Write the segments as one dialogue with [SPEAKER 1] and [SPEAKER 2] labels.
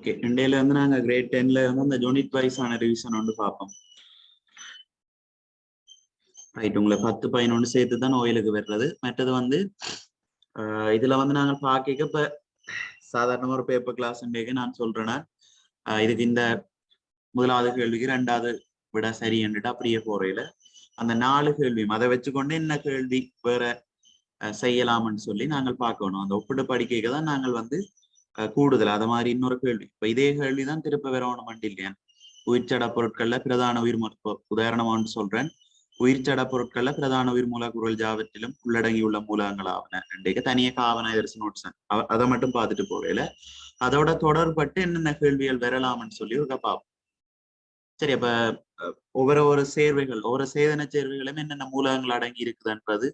[SPEAKER 1] Okay, இண்டையில இருந்து நாங்க great 10ல இருந்து இந்த யூனிட் வைஸான ரிவிஷன் வந்து பார்ப்போம். ரைட், உங்களை 10 11 சேர்த்து தான் ஓயிலுக்கு வர்றது. மற்றது வந்து இதுல வந்து நாங்கள் பார்க்க இப்ப சாதாரண ஒரு பேப்பர் கிளாஸ் நான் சொல்றேன்னா இதுக்கு இந்த முதலாவது கேள்விக்கு 2வது விட சரி என்றுட்டு அப்படியே போறையில அந்த 4 கேள்வியும் அதை வச்சுக்கொண்டு என்ன கேள்வி வேற செய்யலாம்னு சொல்லி நாங்கள் பார்க்கணும். அந்த ஒப்பிட்டு படிக்க தான் நாங்கள் வந்து கூடுதல் அது மாதிரி இன்னொரு கேள்வி இப்ப இதே கேள்விதான் திருப்ப வரணும் இல்லையா. உயிர்ச்சட பொருட்கள்ல பிரதான உயிர் உதாரணமான்னு சொல்றேன். உயிர்ச்சட பொருட்கள்ல பிரதான உயிர் மூலக்கூறுகள் ஜாவற்றிலும் உள்ளடங்கியுள்ள மூலகங்கள் ஆவன ரெண்டுக்கு தனியாக ஆவன நோட்ஸ் அதை மட்டும் பார்த்துட்டு போவேல அதோட தொடர்பட்டு என்னென்ன கேள்விகள் வரலாம்னு சொல்லி ஒரு பார்ப்போம். சரி, அப்ப ஒவ்வொரு சேர்வைகள் ஒவ்வொரு சேதன சேர்வைகளும் என்னென்ன மூலகங்கள் அடங்கி இருக்குதுன்றது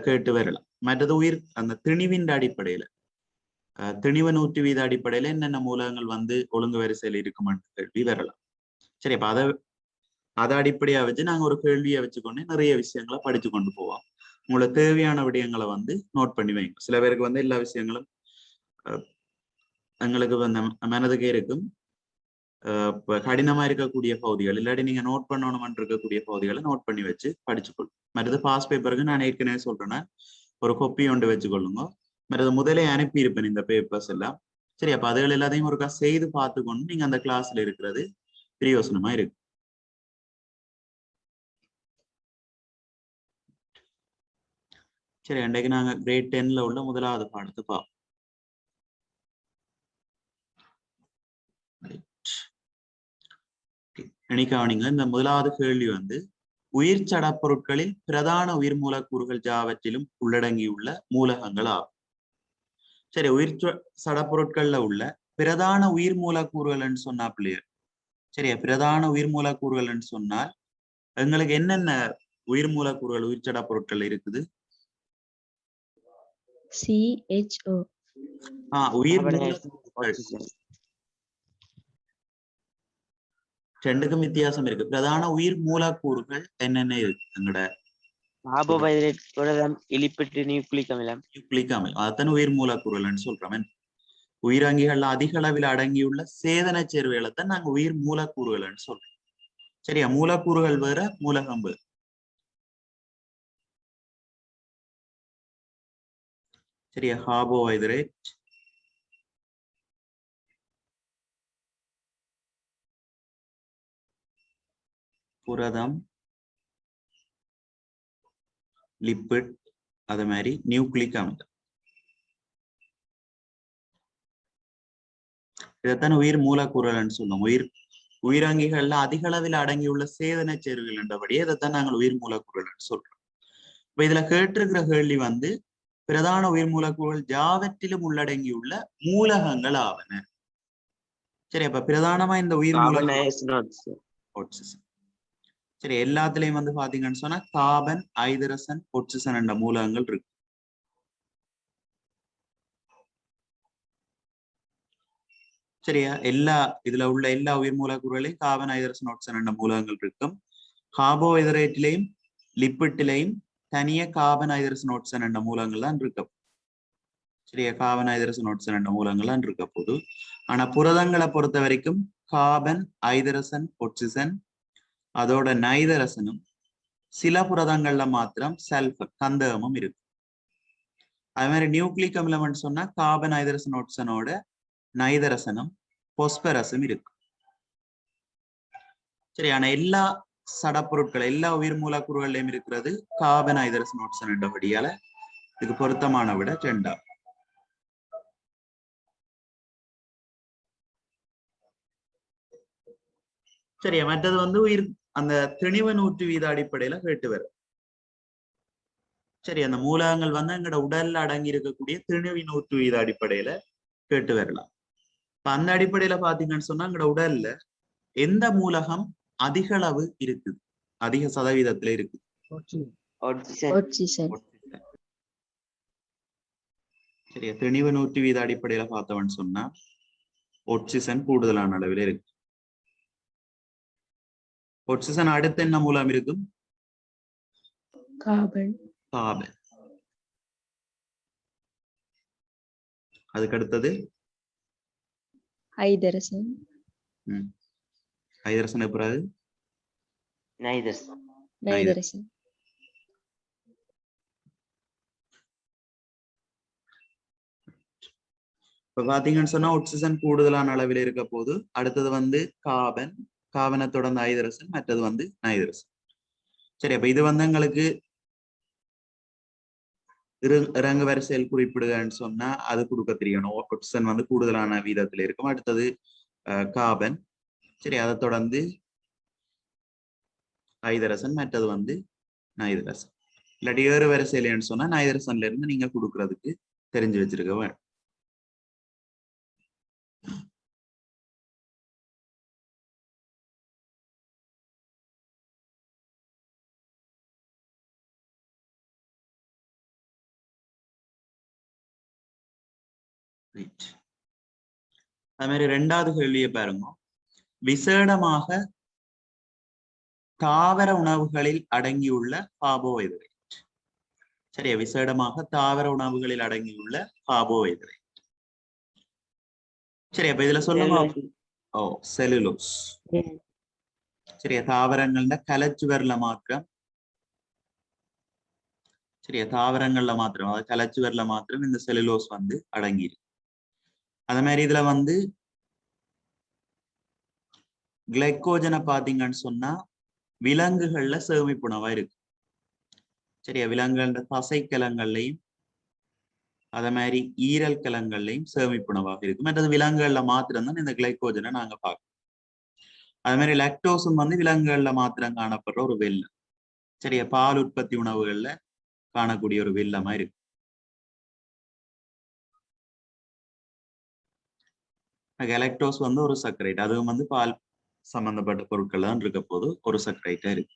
[SPEAKER 1] கேட்டு வரலாம். மற்றது உயிர் அந்த திணிவின் அடிப்படையில திணிவு 100 வீத அடிப்படையில என்னென்ன மூலகங்கள் வந்து ஒழுங்கு வரிசையில் இருக்குமென்று கேள்வி வரலாம். சரி, அப்ப அதை அடிப்படையா வச்சு நாங்க ஒரு கேள்வியை வச்சுக்கொண்டு நிறைய விஷயங்களை படிச்சு கொண்டு போவோம். உங்களுக்கு தேவையான விடயங்களை வந்து நோட் பண்ணி வைங்க. சில பேருக்கு வந்து எல்லா விஷயங்களும் எங்களுக்கு வந்து மனதுக்கே இருக்கும். இப்ப கடினமா இருக்கக்கூடிய பகுதிகள் இல்லாட்டி நீங்க நோட் பண்ணணும்னு இருக்கக்கூடிய பகுதிகளை நோட் பண்ணி வச்சு படிச்சுக்கொள்ளும். மற்றது பாஸ் பேப்பருக்கு நான் ஏற்கனவே சொல்றேன்னா ஒரு கொப்பி ஒன்று வச்சுக்கொள்ளுங்க. மற்றது முதலே அனுப்பி இருப்பேன் இந்த பேப்பர்ஸ் எல்லாம். சரி, அப்ப அதுகள் எல்லாத்தையும் ஒருக்கா செய்து பார்த்துக்கொண்டு நீங்க அந்த கிளாஸ்ல இருக்கிறது பிரயோசனமா இருக்கு. சரி, அன்றைக்கு நாங்க கிரேட் 10ல உள்ள முதலாவது பாடத்தை பார்ப்போம். நினைக்காவீங்க, இந்த முதலாவது கேள்வி வந்து உயிர் சட பொருட்களில் பிரதான உயிர் மூலக்கூறுகள் ஜாவற்றிலும் உள்ளடங்கியுள்ள மூலகங்கள் ஆகும். சரி, உயிர் சட பொருட்கள்ல உள்ள பிரதான உயிர் மூலக்கூறுகள்னு சொன்னா பிள்ளையர். சரியா, பிரதான உயிர் மூலக்கூறுகள்னு சொன்னால் எங்களுக்கு என்னென்ன உயிர் மூலக்கூறுகள் உயிர் சட பொருட்கள் இருக்குது?
[SPEAKER 2] CHO.
[SPEAKER 1] உயிர் ரெண்டுக்கும் வித்தியாசம் இருக்கு. பிரதான உயிர் மூலக்கூறுகள் என்னென்ன இருக்கு? எங்கட
[SPEAKER 3] கார்போஹைட்ரேட், புரதம், லிப்பிட், நியூக்ளிக் அமிலம்.
[SPEAKER 1] நியூக்ளிக் அமிலம் அத்தனை உயிர் மூலக்கூறுகள்னு சொல்றோம். உயிரங்கிகள்ல அதிக அளவில் அடங்கியுள்ள சேதன சேர்வைகளை தான் நாங்க உயிர் மூலக்கூறுகள்னு சொல்றோம். சரியா, மூலக்கூறுகள் வேற மூலகம் வேறு. சரியா, கார்போஹைட்ரேட், புரதம், லிப்பிட், அது மாதிரி நியூக்ளிக் அமிலம். இதைத்தான் உயிர் மூலக்கூறுகள்னு சொல்லுவோம். உயிரங்கிகள்ல அதிக அளவில் அடங்கியுள்ள சேதன சேர்வுகள் என்றபடியே இதைத்தான் நாங்கள் உயிர் மூலக்கூறுகள்னு சொல்றோம். இப்ப இதுல கேட்டிருக்கிற கேள்வி வந்து பிரதான உயிர் மூலக்கூறுகள் ஜாவற்றிலும் உள்ளடங்கியுள்ள மூலகங்கள் ஆவன. சரி, அப்ப பிரதானமா இந்த உயிர் சரி எல்லாத்துலயும் வந்து பாத்தீங்கன்னு சொன்னா கார்பன், ஐதரசன், ஒட்சிசன் என்ற மூலகங்கள் இருக்கு. சரியா, இதுல உள்ள எல்லா உயிர் மூலக்கூறுகளையும் கார்பன், ஐதரசன், ஒட்சிசன் என்ற மூலகங்கள் இருக்கும். கார்போஹைட்ரேட்லயும் லிப்பிட்லயும் தனிய கார்பன், ஐதரசன், ஒட்சிசன் என்ற மூலகங்கள் தான் இருக்கும். சரியா, கார்பன், ஐதரசன், ஒட்சிசன் என்ற மூலகங்கள் தான் இருக்க போது. ஆனா புரதங்களை பொறுத்த வரைக்கும் கார்பன், ஐதரசன், ஒட்சிசன் அதோட நைதரசனும் சில புரதங்கள்ல மாத்திரம் சல்பர் கந்தகமும் இருக்கு. அது மாதிரி நியூக்ளிக் அமிலம் சொன்னா கார்பன், ஐதரசன், ஒட்சிசனோட நைதரசனும் பொஸ்பரஸும் இருக்கு. சரி, ஆனா எல்லா சடப்பொருட்கள் எல்லா உயிர் மூலக்கூறுகள்லயும் இருக்கிறது கார்பன், ஐதரசன், ஒட்சிசன் என்றபடியால இதுக்கு பொருத்தமான விட 2. சரியா, மற்றது வந்து உயிர் அந்த திணிவு 100 வீத அடிப்படையில கேட்டு வரும். சரி, அந்த மூலகங்கள் வந்து எங்களோட உடல்ல அடங்கி இருக்கக்கூடிய திணிவு 100 வீத அடிப்படையில கேட்டு வரலாம். இப்ப அந்த அடிப்படையில பாத்தீங்கன்னு சொன்னா எங்களோட உடல்ல எந்த மூலகம் அதிக அளவு இருக்குது, அதிக சதவீதத்துல இருக்கு? சரியா, திணிவு 100 வீத அடிப்படையில பார்த்தவன்னு சொன்னா ஒட்சிசன் கூடுதலான அளவில் இருக்கு. ஒட்சிசன் அடுத்து என்ன மூலம் இருக்கும்?
[SPEAKER 2] கார்பன்.
[SPEAKER 1] அதுக்கு அடுத்தது
[SPEAKER 2] ஐதரசன்.
[SPEAKER 1] ஐதரசன் எப்பறாது
[SPEAKER 3] நைதரசன்.
[SPEAKER 2] நைதரசன்.
[SPEAKER 1] இப்ப பாத்தீங்கன்னு சொன்னா ஆக்சிஜன் கூடுதலான அளவில் இருக்க போது அடுத்தது வந்து கார்பன், கார்பனை தொடர்ந்து ஐதரசன், மற்றது வந்து நைதரசன். சரி, அப்ப இது வந்து எங்களுக்கு இறங்கு வரிசையில் குறிப்பிடுகன்னு சொன்னா அது கொடுக்க தெரியணும். ஆக்சிஜன் வந்து கூடுதலான வீதத்துல இருக்கும். அடுத்தது கார்பன், சரி, அதை தொடர்ந்து ஐதரசன், மற்றது வந்து நைதரசன். இல்லாட்டி ஏறு வரிசையிலன்னு சொன்னா நைதரசன்ல இருந்து நீங்க கொடுக்கறதுக்கு தெரிஞ்சு வச்சிருக்க வேணும். அது மாதிரி ரெண்டாவது கேள்வியை பாருங்க. விசேடமாக தாவர உணவுகளில் அடங்கியுள்ள கார்போஹைட்ரேட். சரியா, விசேடமாக தாவர உணவுகளில் அடங்கியுள்ள கார்போஹைட்ரேட். சரி, அப்ப இதுல சொல்லுங்க. ஓ, செல்லுலோஸ். சரியா, தாவரங்கள்ல கலச்சுவர்ல மாத்திரம். சரியா, தாவரங்கள்ல மாத்திரம், அதாவது கலச்சுவர்ல மாத்திரம் இந்த செல்லுலோஸ் வந்து அடங்கியிருக்கு. அதே மாதிரி இதுல வந்து கிளைக்கோஜனை பாத்தீங்கன்னு சொன்னா விலங்குகள்ல சேமிப்புணவா இருக்கு. சரியா, விலங்குகள தசைக்கலங்கள்லையும் அதே மாதிரி ஈரல் கலங்கள்லையும் சேமிப்புணவாக இருக்கு. மற்றது விலங்குகள்ல மாத்திரம் தான் இந்த கிளைக்கோஜனை நாங்க பார்க்கணும். அதே மாதிரி லாக்டோஸும் வந்து விலங்குகள்ல மாத்திரம் காணப்படுற ஒரு வெல்லம். சரியா, பால் உற்பத்தி உணவுகள்ல காணக்கூடிய ஒரு வெல்லமா இருக்கு. லாக்டோஸ் வந்து ஒரு சர்க்கரைட், அதுவும் வந்து பால் சம்பந்தப்பட்ட பொருட்கள் தான் இருக்க போது ஒரு சர்க்கரைட்டா இருக்கு.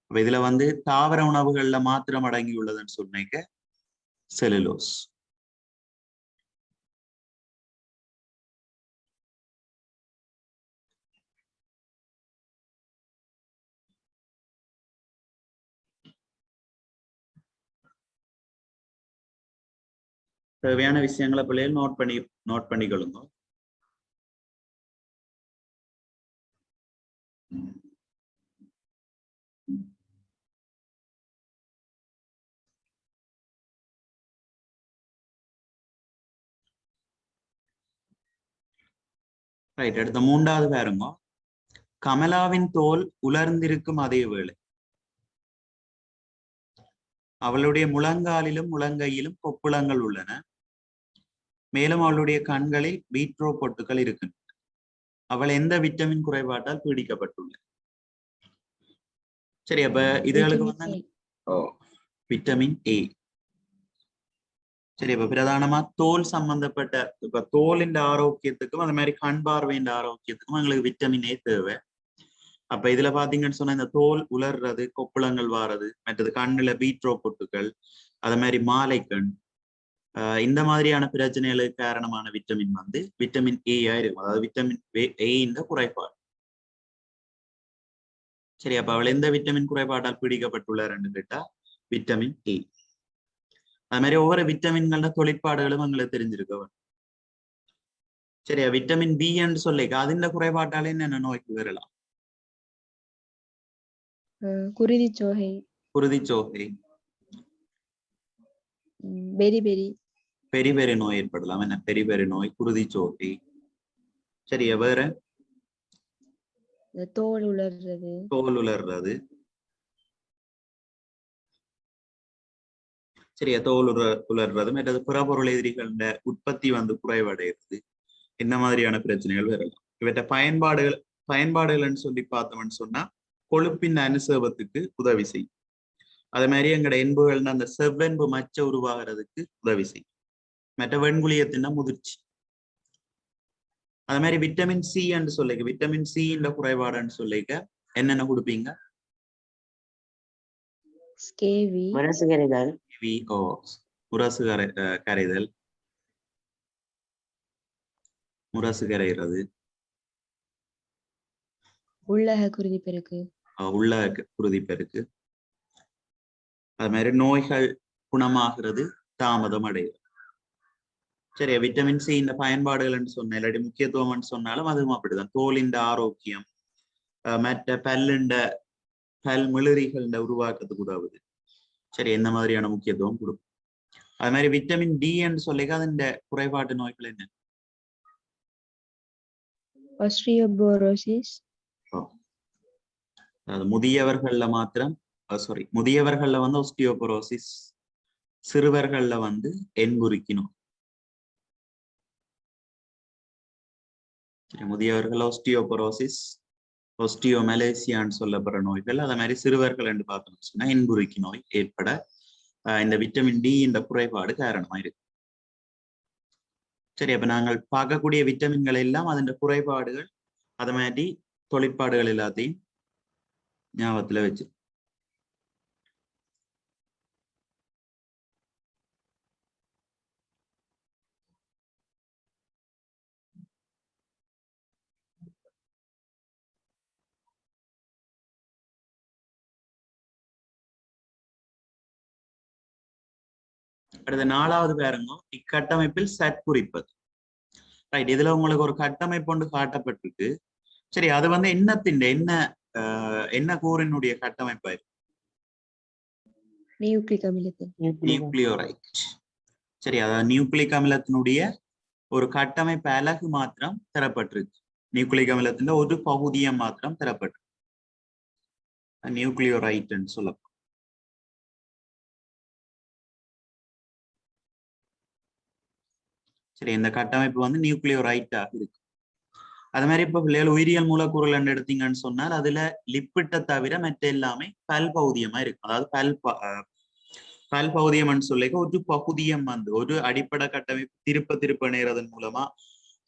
[SPEAKER 1] அப்ப இதுல வந்து தாவர உணவுகள்ல மாத்திரம் அடங்கி உள்ளதுன்னு சொன்னீங்க செல்லுலோஸ். தேவையான விஷயங்களை பிள்ளைகள் நோட் பண்ணிக்கொள்ளுங்க. ரைட், அடுத்த மூன்றாவது பாருங்க. கமலாவின் தோல் உலர்ந்திருக்கும் அதே வேளை அவளுடைய முழங்காலிலும் முழங்கையிலும் கொப்புளங்கள் உள்ளன. மேலும் அவளுடைய கண்களில் பீட்ரோ பொட்டுகள் இருக்கின்றன. அவள் எந்த விட்டமின் குறைபாட்டால் பீடிக்கப்பட்டுள்ளார்? சரி, அப்ப இதுகளுக்கு வந்து விட்டமின் ஏ. சரி, இப்ப பிரதானமா தோல் சம்பந்தப்பட்ட இப்ப தோலின் ஆரோக்கியத்துக்கும் அது மாதிரி கண் பார்வையின் ஆரோக்கியத்துக்கும் எங்களுக்கு விட்டமின் ஏ தேவை. அப்ப இதுல பாத்தீங்கன்னு சொன்னா இந்த தோல் உலர்றது, கொப்புளங்கள் வாரது, மற்றது கண்ணுல பீட்ரோ பொட்டுகள், அது மாதிரி மாலைக்கண், இந்த மாதிரியான பிரச்சனைகளுக்கு காரணமான விட்டமின் வந்து விட்டமின் ஏ இருக்கும். அதாவது விட்டமின் ஏ இந்த குறைபாடு. சரி, அப்ப அவள் எந்த விட்டமின் குறைபாட்டால் பீடிக்கப்பட்டுள்ளார்ன்னு கேட்டா விட்டமின் ஏ. அது மாதிரி ஒவ்வொரு விட்டமின்களோட தொழிற்பாடுகளும் எங்களுக்கு தெரிஞ்சிருக்க. சரியா, விட்டமின் பி என்று சொல்லிக்க அதிண்ட குறைபாட்டாலே என்ன நோய்க்கு வரலாம்?
[SPEAKER 2] குருதிச்சோகை.
[SPEAKER 1] குருதிச்சோகை,
[SPEAKER 2] பெரிபெரி
[SPEAKER 1] பெரிபெரி நோய் ஏற்படலாம். என்ன பெரிபெரி நோய், குருதிச்சோகை. சரியா, வேற
[SPEAKER 2] தோல் உலர்றது.
[SPEAKER 1] தோல் உலர்றது. சரியா, தோல் உலர்றது, மற்றது புறப்பொருள் எதிரிகள உற்பத்தி வந்து குறைவடைகிறது. இந்த மாதிரியான பிரச்சனைகள் வரலாம். இவற்ற பயன்பாடுகள்னு சொல்லி பார்த்தோம்னு சொன்னா கொழுப்பின் அனுசேபத்துக்கு உதவி செய்யும். அதே மாதிரி எங்களோட என்புகள்னு அந்த செவ்வென்பு மச்ச உருவாகிறதுக்கு உதவி செய்யும். மற்ற வெண்குளியத்தின முதிர்ச்சி. அது மாதிரி விட்டமின் சி என்று சொல்லிக்க, விட்டமின் சி இந்த குறைபாடுன்னு சொல்லிக்க என்னென்ன கொடுப்பீங்க?
[SPEAKER 3] முரசு கரைதல்,
[SPEAKER 1] முரசு கரைகிறது,
[SPEAKER 2] உள்ளக குருதிப்பெருக்கு,
[SPEAKER 1] குருதிப்பெருக்கு. அது மாதிரி நோய்கள் குணமாகிறது தாமதம் அடைகிறது. சரியா, விட்டமின் சி இந்த பயன்பாடுகள் சொன்ன இல்லாட்டி முக்கியத்துவம் சொன்னாலும் அதுவும் அப்படிதான். தோலின் ஆரோக்கியம், மற்ற பல் மிளறிகள் உருவாக்கத்துக்கு உதவுது. சரி, எந்த மாதிரியான முக்கியத்துவம் கொடுக்கும். அது மாதிரி விட்டமின் டி என்று சொல்லிக்க அதன் குறைபாட்டு நோய்கள் என்ன?
[SPEAKER 2] ஆஸ்டியோபோரோசிஸ்.
[SPEAKER 1] அது முதியவர்கள்ல மாத்திரம், முதியவர்கள்ல வந்து ஆஸ்டியோபோரோசிஸ், சிறுவர்கள்ல வந்து என்புருக்கி நோய். முதியவர்கள் ஆஸ்டியோபோரோசிஸ், ஆஸ்டியோமலேசியான்னு சொல்லப்படுற நோய்கள். அதே மாதிரி சிறுவர்கள் என்று பார்த்தோம்னு சொன்னா என்புருக்கி நோய் ஏற்பட இந்த விட்டமின் டி இந்த குறைபாடு காரணமா இருக்கு. சரி, அப்ப நாங்கள் பார்க்கக்கூடிய விட்டமின்கள் எல்லாம் அதன் குறைபாடுகள், அது மாதிரி தொழிற்பாடுகள் எல்லாத்தையும் ஞாபகத்துல வச்சு. அடுத்த 4வது பாருங்க, இக்கட்டமைப்பில் சட் குறிப்பது. ரைட், இதுல உங்களுக்கு ஒரு கட்டமைப்பு ஒன்று காட்டப்பட்டிருக்கு. சரி, அது வந்து என்ன கூறினுடைய கட்டமைப்பா இருக்கு?
[SPEAKER 2] நியூக்ளிக் அமிலத்தின்.
[SPEAKER 1] நியூக்ளியோரைட். சரி, அதாவது நியூக்ளிக் அமிலத்தினுடைய ஒரு கட்டமைப்பு அலகு மாத்திரம் தரப்பட்டிருக்கு. நியூக்ளிக் அமிலத்தின் ஒரு பகுதியை மாத்திரம் தரப்பட்டிருக்கு. நியூக்ளியோரைட் சொல்லப்படும். சரி, இந்த கட்டமைப்பு வந்து நியூக்ளியோரைட்டாக இருக்கு. அது மாதிரி இப்ப பிள்ளைகள் உயிரியல் மூலக்கூறுகள் எடுத்தீங்கன்னு சொன்னால் அதுல லிப்பிட்டை தவிர மற்ற எல்லாமே பல் பகுதியமா இருக்கு. அதாவது பல் பகுதியம் சொல்லிக்க ஒரு பகுதியம் வந்து ஒரு அடிப்படை கட்டமைப்பு திருப்ப நேரதன் மூலமா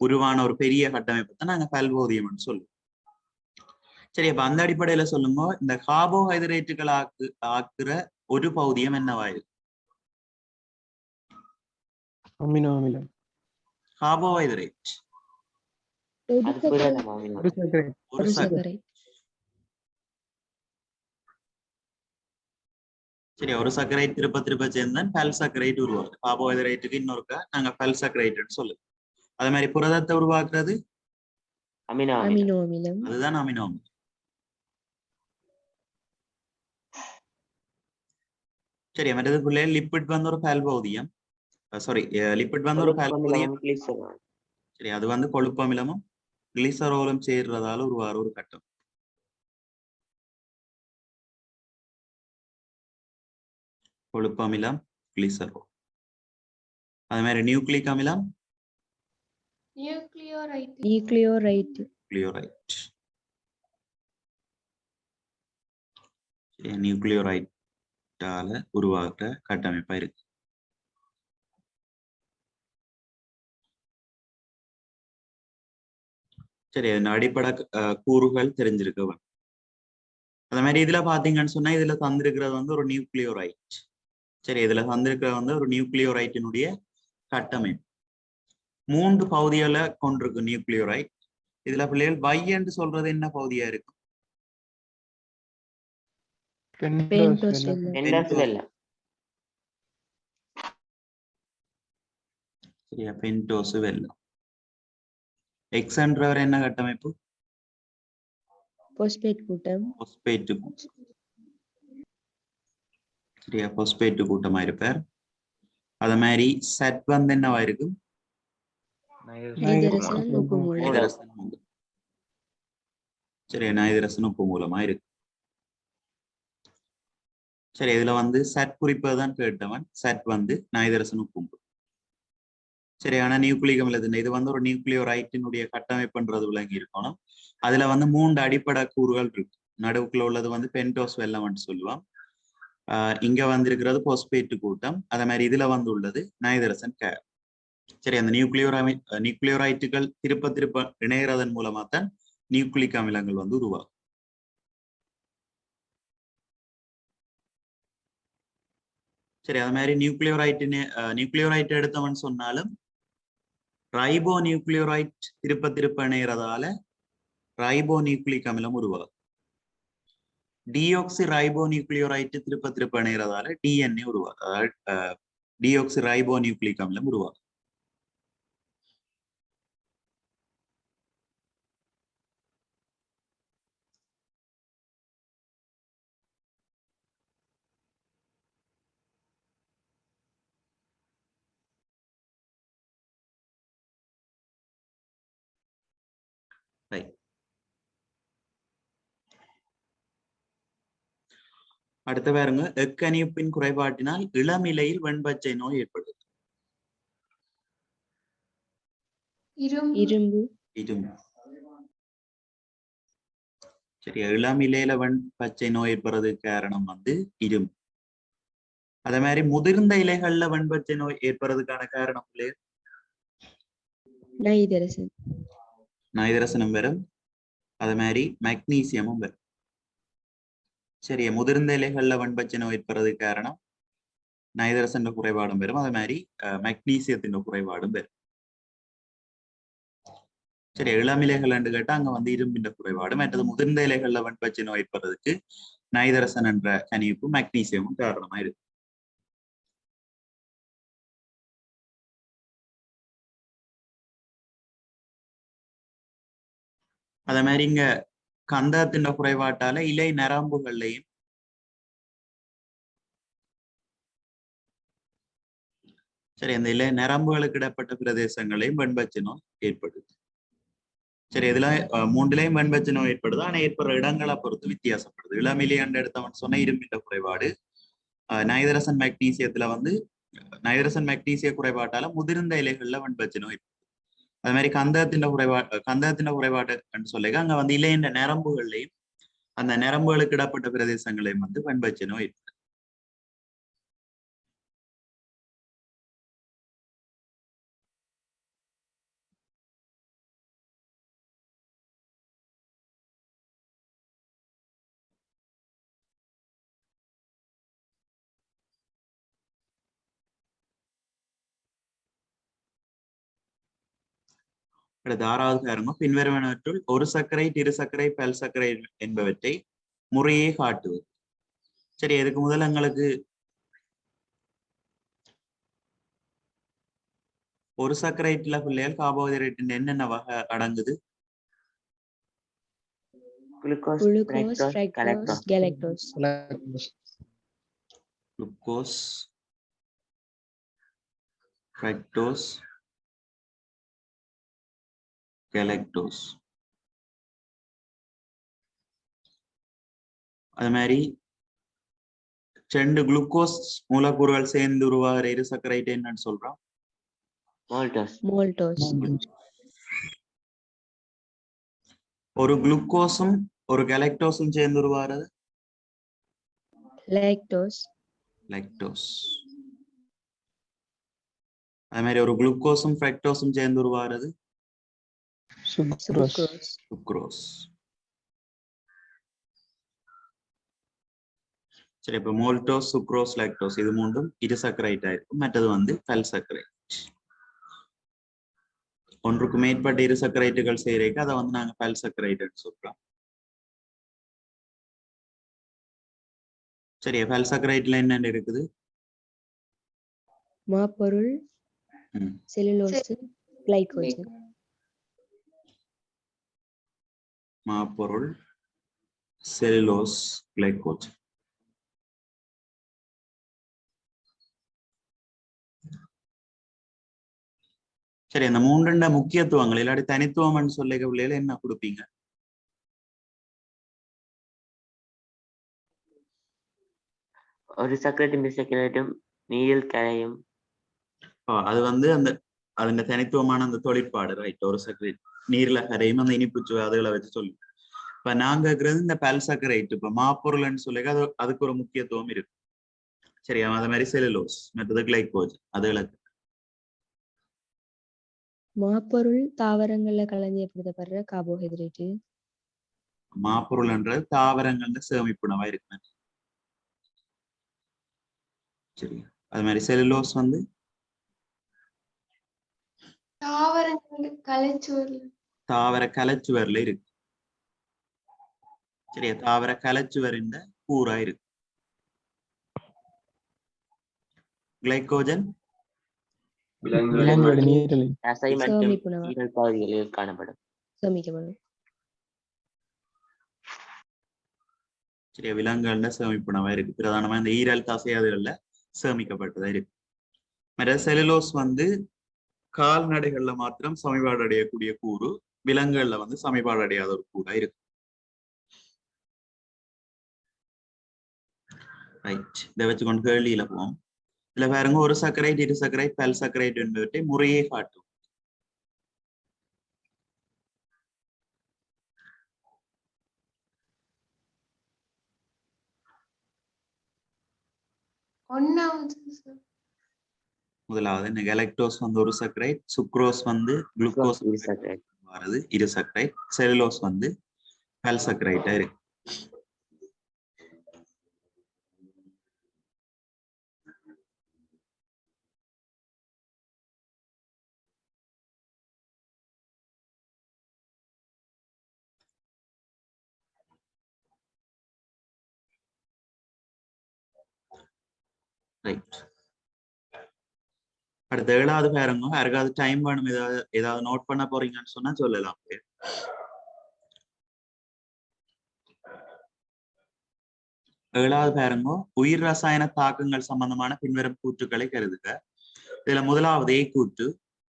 [SPEAKER 1] உருவான ஒரு பெரிய கட்டமைப்பு தான் நாங்க பல் பகுதியம் சொல்லுவோம். சரி, அப்ப அந்த அடிப்படையில சொல்லுங்க, இந்த கார்போஹைட்ரேட்டுகள் ஆக்குற ஒரு பகுதியம் என்னவாயிருக்கு?
[SPEAKER 4] அமினோ அமிலம்.
[SPEAKER 1] கார்போஹைட்ரேட் ஒரு சர்க்கரை. சரி, ஒரு சர்க்கரைட் திருப்ப சேர்ந்தான் பல் சர்க்கரைட் உருவாகுது. கார்போஹைட்ரேட்டுக்கு இன்னொருக்கா நாங்க பல் சர்க்கரைட்னு சொல்லுவோம். அதே மாதிரி புரதத்தை உருவாக்குறது
[SPEAKER 3] அமினோ
[SPEAKER 2] அமிலம்.
[SPEAKER 1] அதுதான் அமினோ அமிலம். சரி, மற்றதுக்குள்ளே லிப்பிட் வந்து ஒரு பல் பகுதியம். லிப்பிட் வந்து ஒரு பல் பகுதியம். சரி, அது வந்து கொழுப்பு அமிலமும் கிளிசரோலும் சேர்றதால உருவார ஒரு கட்டம். கொழுப்பு அமிலம், கிளிசரோல். அதே மாதிரி நியூக்ளிக் அமிலம்
[SPEAKER 2] நியூக்ளியோரைட்.
[SPEAKER 1] நியூக்ளியோரைட்டால உருவாக்குற கட்டமைப்பா இருக்கு. சரி, அதன் அடிப்படை கூறுகள் தெரிஞ்சிருக்க. அதே மாதிரி இதுல பாத்தீங்கன்னு சொன்னா இதுல தந்திருக்கிறது வந்து ஒரு நியூக்ளியோரைட். சரி, இதுல தந்திருக்கிறது வந்து ஒரு நியூக்ளியோரைட்டினுடைய கட்டமைப்பு 3 பகுதிகளை கொண்டிருக்கு நியூக்ளியோரைட். இதுல பிள்ளைகள் வை என்று சொல்றது என்ன பகுதியா இருக்கும்? சரியா, பென்டோஸ் வெல்லம். எக்ஸ் என்றவர் என்ன கட்டமைப்பு?
[SPEAKER 2] பாஸ்பேட் கூட்டம்.
[SPEAKER 1] சரியா, பாஸ்பேட் கூட்டமா இருப்பார். அத மாதிரி சட் வந்து என்னவா இருக்கும்?
[SPEAKER 2] நைதரசன் உப்பு மூலம்.
[SPEAKER 1] சரி, நைதரசன் உப்பு மூலமா இருக்கு. சரி, இதுல வந்து சட் குறிப்பதான் கேட்டவன். சட் வந்து நைதரசன் உப்பு மூலம். சரி, ஆனா நியூக்ளிக் அமிலத்தின் இது வந்து ஒரு நியூக்ளியோரைட்டினுடைய கட்டமைப்புன்றது விளங்கி இருக்கணும். அதுல வந்து 3 அடிப்படை கூறுகள் இருக்கு. நடுவுக்குள்ள உள்ளது வந்து பென்டோஸ் வெல்லம் சொல்லுவான். இங்க வந்து இருக்கிறது பாஸ்பேட் கூட்டம். அதே மாதிரி இதுல வந்து உள்ளது நைதரசன் கேர். சரி, அந்த நியூக்ளியோரைட்டுகள் திருப்ப இணைகிறதன் மூலமா தான் நியூக்ளிக் அமிலங்கள் வந்து உருவாகும். சரி, அது மாதிரி நியூக்ளியோரைட் எடுத்தவன் சொன்னாலும் ரைபோ நியூக்ளியோரைட் திருப்ப இணைகிறதால ரைபோ நியூக்ளிக் அமிலம் உருவாகும். டியோக்சி ரைபோ நியூக்ளியோரைட் திருப்ப இணைகிறதால டிஎன்ஏ உருவாகும். அதாவது டியோக்சி ரைபோ நியூக்ளிக் அமிலம் உருவாகும். ரைட். அடுத்த பாருங்க, எக்கணிப்பின் குறைபாட்டினால் இளமிலையில் வெண்பச்சை நோய் ஏற்படுது.
[SPEAKER 2] இரும்பு.
[SPEAKER 1] சரி, இளமிலையில வெண்பச்சை நோய் ஏற்படுறதுக்கு காரணம் வந்து இரும்பு. அதே மாதிரி முதிர்ந்த இலைகள்ல வெண்பச்சை நோய் ஏற்படுறதுக்கான காரணம் நைதரசனும் வரும். அதே மாதிரி மெக்னீசியமும் வரும். சரி, முதிர்ந்த இலைகள்ல வெண்பச்சை நோய் ஏற்படுறதுக்கு காரணம் நைதரசன் குறைபாடும் வரும். அதே மாதிரி மெக்னீசியத்தின் குறைபாடும் வரும். சரி, இளமிலைகள் என்று கேட்டா அங்க வந்து இரும்பின் குறைபாடு, மற்றது முதிர்ந்த இலைகள்ல வெண்பச்சை நோய் ஏற்படுறதுக்கு நைதரசன் என்ற கனிப்பு மெக்னீசியமும் காரணமா இருக்கு. அதே மாதிரி இங்க கந்தகத்தின் குறைபாட்டால இலை நரம்புகள்லையும் சரி அந்த இலை நரம்புகளுக்கு இடப்பட்ட பிரதேசங்களையும் வெண்பச்சை நோய் ஏற்படுது. சரி, இதுல மூன்றுலையும் வெண்பச்சை நோய் ஏற்படுது. ஆனா ஏற்படுற இடங்களை பொறுத்து வித்தியாசப்படுது. இளமிலை என்று எடுத்தவன் சொன்ன இரும்பின் குறைபாடு, நைதரசன் மெக்னீசியத்துல வந்து நைதரசன் மெக்னீசிய குறைபாட்டால முதிர்ந்த இலைகள்ல வெண்பச்சை நோய். அது மாதிரி கந்தகத்தின் குறைபாடு என்று சொல்லிக்க அங்க வந்து இலையின் நரம்புகள்லையும் அந்த நரம்புகளுக்கு இடப்பட்ட பிரதேசங்களையும் வந்து வெண்பச்சை நோய் ஏற்படுது. ஆறாவது காரணம், பின்வருவனவற்றுள் ஒரு சர்க்கரைட், இரு சர்க்கரை, பல் சர்க்கரை என்பவற்றை முறையே காட்டுவது. சரி, இதுக்கு முதல்ல எங்களுக்கு ஒரு சர்க்கரைட்ல பிள்ளைகள் கார்போஹைட்ரேட்டின் என்னென்ன வகை அடங்குது?
[SPEAKER 2] Glucose, fructose, galactose.
[SPEAKER 1] Glucose, fructose, galactose. அது மாதிரி 2 குளுக்கோஸ் மூலக்கூறுகள் சேர்ந்து உருவாகிற இரு சர்க்கரைட் என்னன்னு சொல்றோம்?
[SPEAKER 2] மால்டோஸ்.
[SPEAKER 1] ஒரு குளுக்கோஸும் ஒரு கலக்டோஸும் சேர்ந்து உருவாகிறது லாக்டோஸ். அது மாதிரி ஒரு குளுக்கோஸும் ஃப்ரக்டோஸும் சேர்ந்து உருவாகிறது சுக்ரோஸ். சரி, இப்ப மால்டோஸ், சுக்ரோஸ், லாக்டோஸ் இது மூன்றும் இரு சர்க்கரைட் ஆயிருக்கும். மற்றது வந்து பல் சர்க்கரைட். ஒன்றுக்கு மேற்பட்ட இரு சர்க்கரைட்டுகள் செய்யறதுக்கு அதை வந்து நாங்க பல் சர்க்கரைட் சொல்றோம். சரி, பல் சர்க்கரைட்ல என்னென்ன இருக்குது?
[SPEAKER 2] மாப்பொருள், செல்லுலோஸ், கிளைகோஜன்.
[SPEAKER 1] மாப்பொருள், செல்லுலோஸ், கிளைகோஜன். சரி, அந்த மூன்று முக்கியத்துவங்கள் இல்லாட்டி தனித்துவம் சொல்லிக்க பிள்ளைகள் என்ன கொடுப்பீங்க?
[SPEAKER 3] ஒரு சர்க்கரைட்டும் இரு சர்க்கரைட்டும் நீரில் கரையும்.
[SPEAKER 1] அது வந்து அந்த அதன் தனித்துவமான அந்த தொழிற்பாடு. ரைட், ஒரு சர்க்கரைட் நீர்ல கரையும் அந்த இனிப்பு அதுகளை வச்சு சொல்லி. இப்ப நாங்க இருக்கிறது இந்த பல் சர்க்கரைட். இப்ப மாப்பொருள்னு சொல்லிக்க அதுக்கு ஒரு முக்கியத்துவம் இருக்கு. சரியா? அது மாதிரி செல்லுலோஸ், மற்றது கிளைகோஜன் அதுகளுக்கு.
[SPEAKER 2] மாப்பொருள் தாவரங்கள்ல களஞ்சியப்படுத்தப்படுற கார்போஹைட்ரேட்.
[SPEAKER 1] மாப்பொருள்ன்றது தாவரங்கள்ல சேமிப்புணவா இருக்கு. சரி, அது மாதிரி செல்லுலோஸ் வந்து தாவர கலைச்சுவர்ல இருக்கு. சரியா? தாவர கலைச்சுவரின் கூறா இருக்கு. கிளைகோஜன்
[SPEAKER 3] தசை மற்றும் ஈரல் பகுதிகளில் காணப்படும்.
[SPEAKER 1] சரியா? விலங்குகள்ல சேமிப்புணவா இருக்கு. பிரதானமா இந்த ஈரல் தசையாதுகள்ல சேமிக்கப்பட்டதா இருக்கு. மற்ற செல்லுலோஸ் வந்து கால்நடைகள்ல மாத்திரம் சமன்பாடு அடையக்கூடிய கூறு. விலங்குகள்ல வந்து சமீபாடு அடையாத ஒரு கூட இருக்கு. ரைட், இதை வச்சுக்கொண்டு கேள்வியில போவோம். இதுல பாருங்க, ஒரு சக்கரைட், இரு சக்கரைட், பல் சக்கரைட் என்பவற்றை முறையே காட்டும். முதலாவது இந்த கெலக்டோஸ் வந்து ஒரு சக்கரைட், சுக்ரோஸ் வந்து குளுக்கோஸ் வருது இரு சக்கரைட், செல்லுலோஸ் வந்து பல் சக்கரைட்டா இருக்கு. ரைட், அடுத்த 7வது பாருங்க. யாருக்காவது டைம் வேணும், ஏதாவது நோட் பண்ண போறீங்கன்னு சொன்னா சொல்லலாம். 7வது பாருங்க, உயிர் ரசாயன தாக்கங்கள் சம்பந்தமான பின்வரும் கூற்றுக்களை கருதுக. இதுல முதலாவது ஏ கூற்று,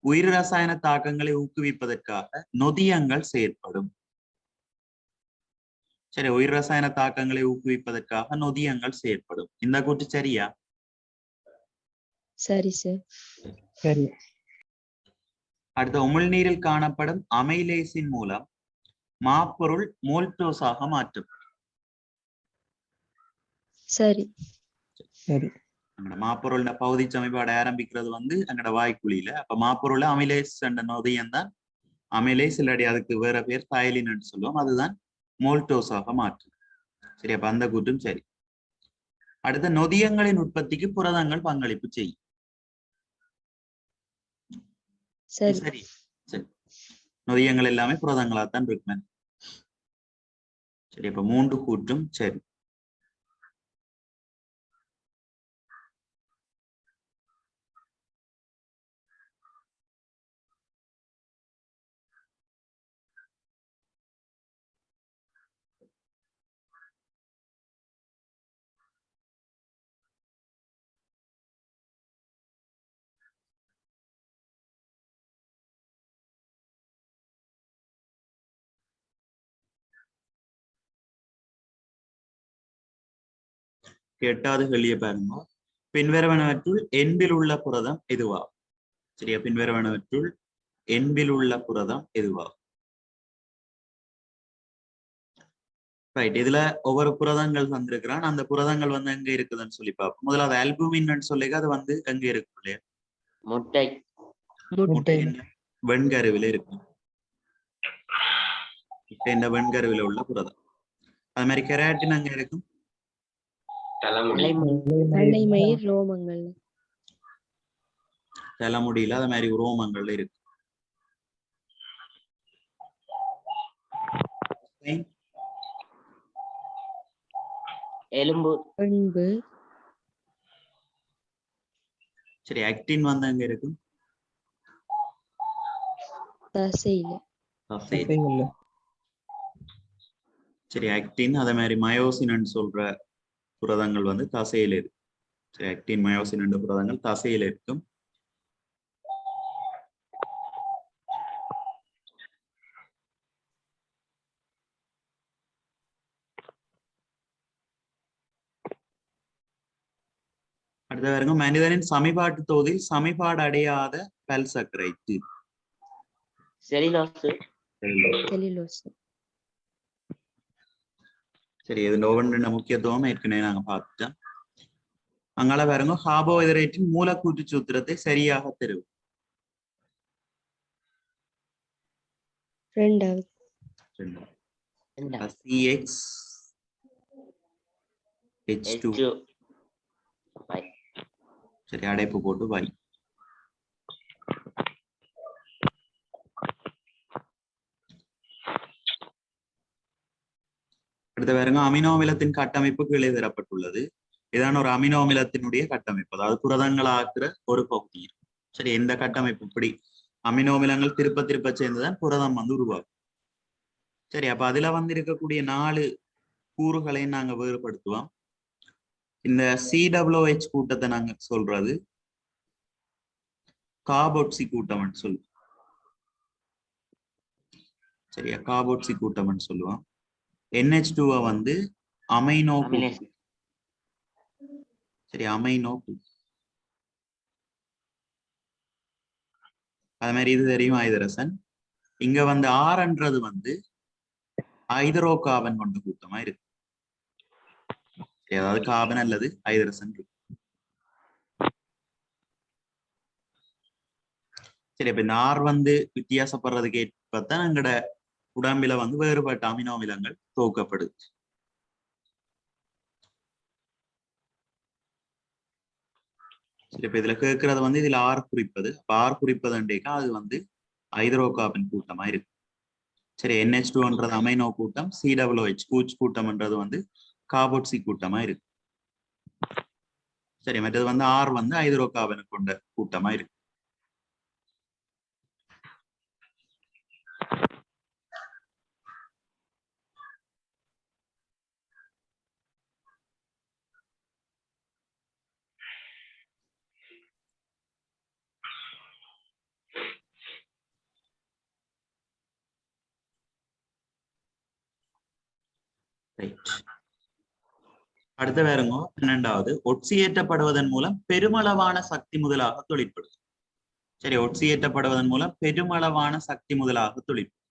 [SPEAKER 1] உயிர் ரசாயன தாக்கங்களை ஊக்குவிப்பதற்காக நொதியங்கள் செயற்படும். சரி, உயிர் ரசாயன தாக்கங்களை ஊக்குவிப்பதற்காக நொதியங்கள் செயற்படும். இந்த கூற்று சரியா?
[SPEAKER 2] சரி சார்.
[SPEAKER 4] சரி.
[SPEAKER 1] அடுத்த, உமிழ்நீரில் காணப்படும் அமைலேசின் மூலம் மாப்பொருள் மோல்டோஸாக மாற்றப்படும்.
[SPEAKER 2] சரி.
[SPEAKER 4] சரி.
[SPEAKER 1] மாப்பொருள் பகுதி சமன்பாடு ஆரம்பிக்கிறது வந்து எங்கட வாய்க்குழியில. அப்ப மாப்பொருள் அமிலேஸ் என்ற நொதியம் தான் அமிலேஸ், இல்லாடி அதுக்கு வேற பேர் தயலின் என்று சொல்லுவோம். அதுதான் மோல்டோஸாக மாற்றும். சரி, அப்ப அந்த கூற்றும் சரி. அடுத்த, நொதியங்களின் உற்பத்திக்கு புரதங்கள் பங்களிப்பு செய்யும்.
[SPEAKER 2] சரி.
[SPEAKER 1] சரி, சரி, நொதியங்கள் எல்லாமே புரதங்களாத்தான் இருக்கு. சரி, அப்ப 3 கூற்றும் சரி. எட்டாவது கேள்வியை பாருங்க. பின்வருவனவற்றுள் என்பில் உள்ள புரதம் எதுவா? சரியா, பின்வருவனவற்றுள் என்பில் உள்ள புரதம் எதுவா? ரைட், இதுல ஒவ்வொரு புரதங்கள் வந்திருக்கிறான். அந்த புரதங்கள் வந்து எங்க இருக்குதுன்னு சொல்லி பார்ப்போம். முதலாவது ஆல்புமின் சொல்லிக்க, அது வந்து எங்க இருக்கு இல்லையா?
[SPEAKER 3] முட்டை.
[SPEAKER 1] முட்டை வெண்கருவில இருக்கு. முட்டை இந்த வெண்கருவில உள்ள புரதம். அது மாதிரி கெராட்டின் அங்க இருக்கும்.
[SPEAKER 2] தலைமயிர் ரோமங்கள்.
[SPEAKER 1] தலைமுடியில அது மாதிரி ரோமங்கள்ல இருக்கு.
[SPEAKER 3] எலும்பு.
[SPEAKER 2] எலும்பு.
[SPEAKER 1] சரி, ஆக்டின் வந்து அங்க இருக்கும்.
[SPEAKER 2] தசையில.
[SPEAKER 1] சரி, ஆக்டின் அதே மாதிரி மயோசின் சொல்ற புரதங்கள் வந்து தசையில இருக்கு. சரி, ஆக்டின் மயோசின் என்ற புரதங்கள் தசையில இருக்கும். அடுத்த பாருங்க, மனிதனின் சமிபாட்டு தொகுதியில் சமிபாடு அடையாத பல் சர்க்கரைட்டு.
[SPEAKER 2] செல்லுலோஸ்.
[SPEAKER 1] சரி, இது ஒவ்வொன்று முக்கியத்துவம் ஏற்கனவே நாங்க பார்த்துட்டோம். அங்கால பாருங்க, கார்போஹைட்ரேட்டின் மூலக்கூற்று சூத்திரத்தை சரியாக தெரிவு. CxH2. சரி, அடைப்பு போட்டு Y. அடுத்த பாருங்க, அமினோ அமிலத்தின் கட்டமைப்பு கீழே தரப்பட்டுள்ளது. இதான ஒரு அமினோ அமிலத்தினுடைய கட்டமைப்பு, அதாவது புரதங்கள் ஆக்குற ஒரு பகுதி. சரி, இந்த கட்டமைப்பு இப்படி அமினோ அமிலங்கள் திருப்ப திருப்ப சேர்ந்துதான் புரதம் வந்து உருவாகும். சரி, அப்ப அதுல வந்து இருக்கக்கூடிய 4 கூறுகளையும் நாங்க வேறுபடுத்துவோம். இந்த COOH கூட்டத்தை நாங்க சொல்றது கார்போக்சி கூட்டம் சொல்லுவோம். சரியா, கார்போக்சி கூட்டம்னு சொல்லுவோம். NH2 வந்து அமைனோ
[SPEAKER 3] அமினேஸ்.
[SPEAKER 1] கூட்டம். சரி, அமைனோ கூட்டம். அது மாதிரி இது தெரியும் ஐதரசன். இங்க வந்து ஆர்ன்றது வந்து ஹைட்ரோ கார்பன் கொண்ட கூட்டமா இருக்கு. ஏதாவது கார்பன் அல்லது ஐதரசன் இருக்கு. சரி, அப்ப இந்த ஆர் வந்து வித்தியாசப்படுறதுக்கு ஏற்பத்தான் எங்கட உடம்பில வந்து வேறுபட்ட அமினோ அமிலங்கள் தொகுக்கப்படுது. சரி, இப்ப இதுல கேட்கறது வந்து இதுல ஆர் குறிப்பது. ஆர் குறிப்பதுன்றேக்கா அது வந்து ஹைட்ரோ கார்பன் கூட்டமா இருக்கு. சரி, NH2ன்றது அமைனோ கூட்டம், COOH கூச் கூட்டம்ன்றது வந்து கார்போக்சி கூட்டமா இருக்கு. சரி, மற்றது வந்து ஆர் வந்து ஹைட்ரோ கார்பன் கொண்ட கூட்டமா இருக்கு. அடுத்த வேறுங்க 12வது, ஒட்சியேற்றப்படுவதன் மூலம் பெருமளவான சக்தி முதலாக தொழிற்படும். சரி, ஒட்சியேற்றப்படுவதன் மூலம் பெருமளவான சக்தி முதலாக தொழிற்படும்.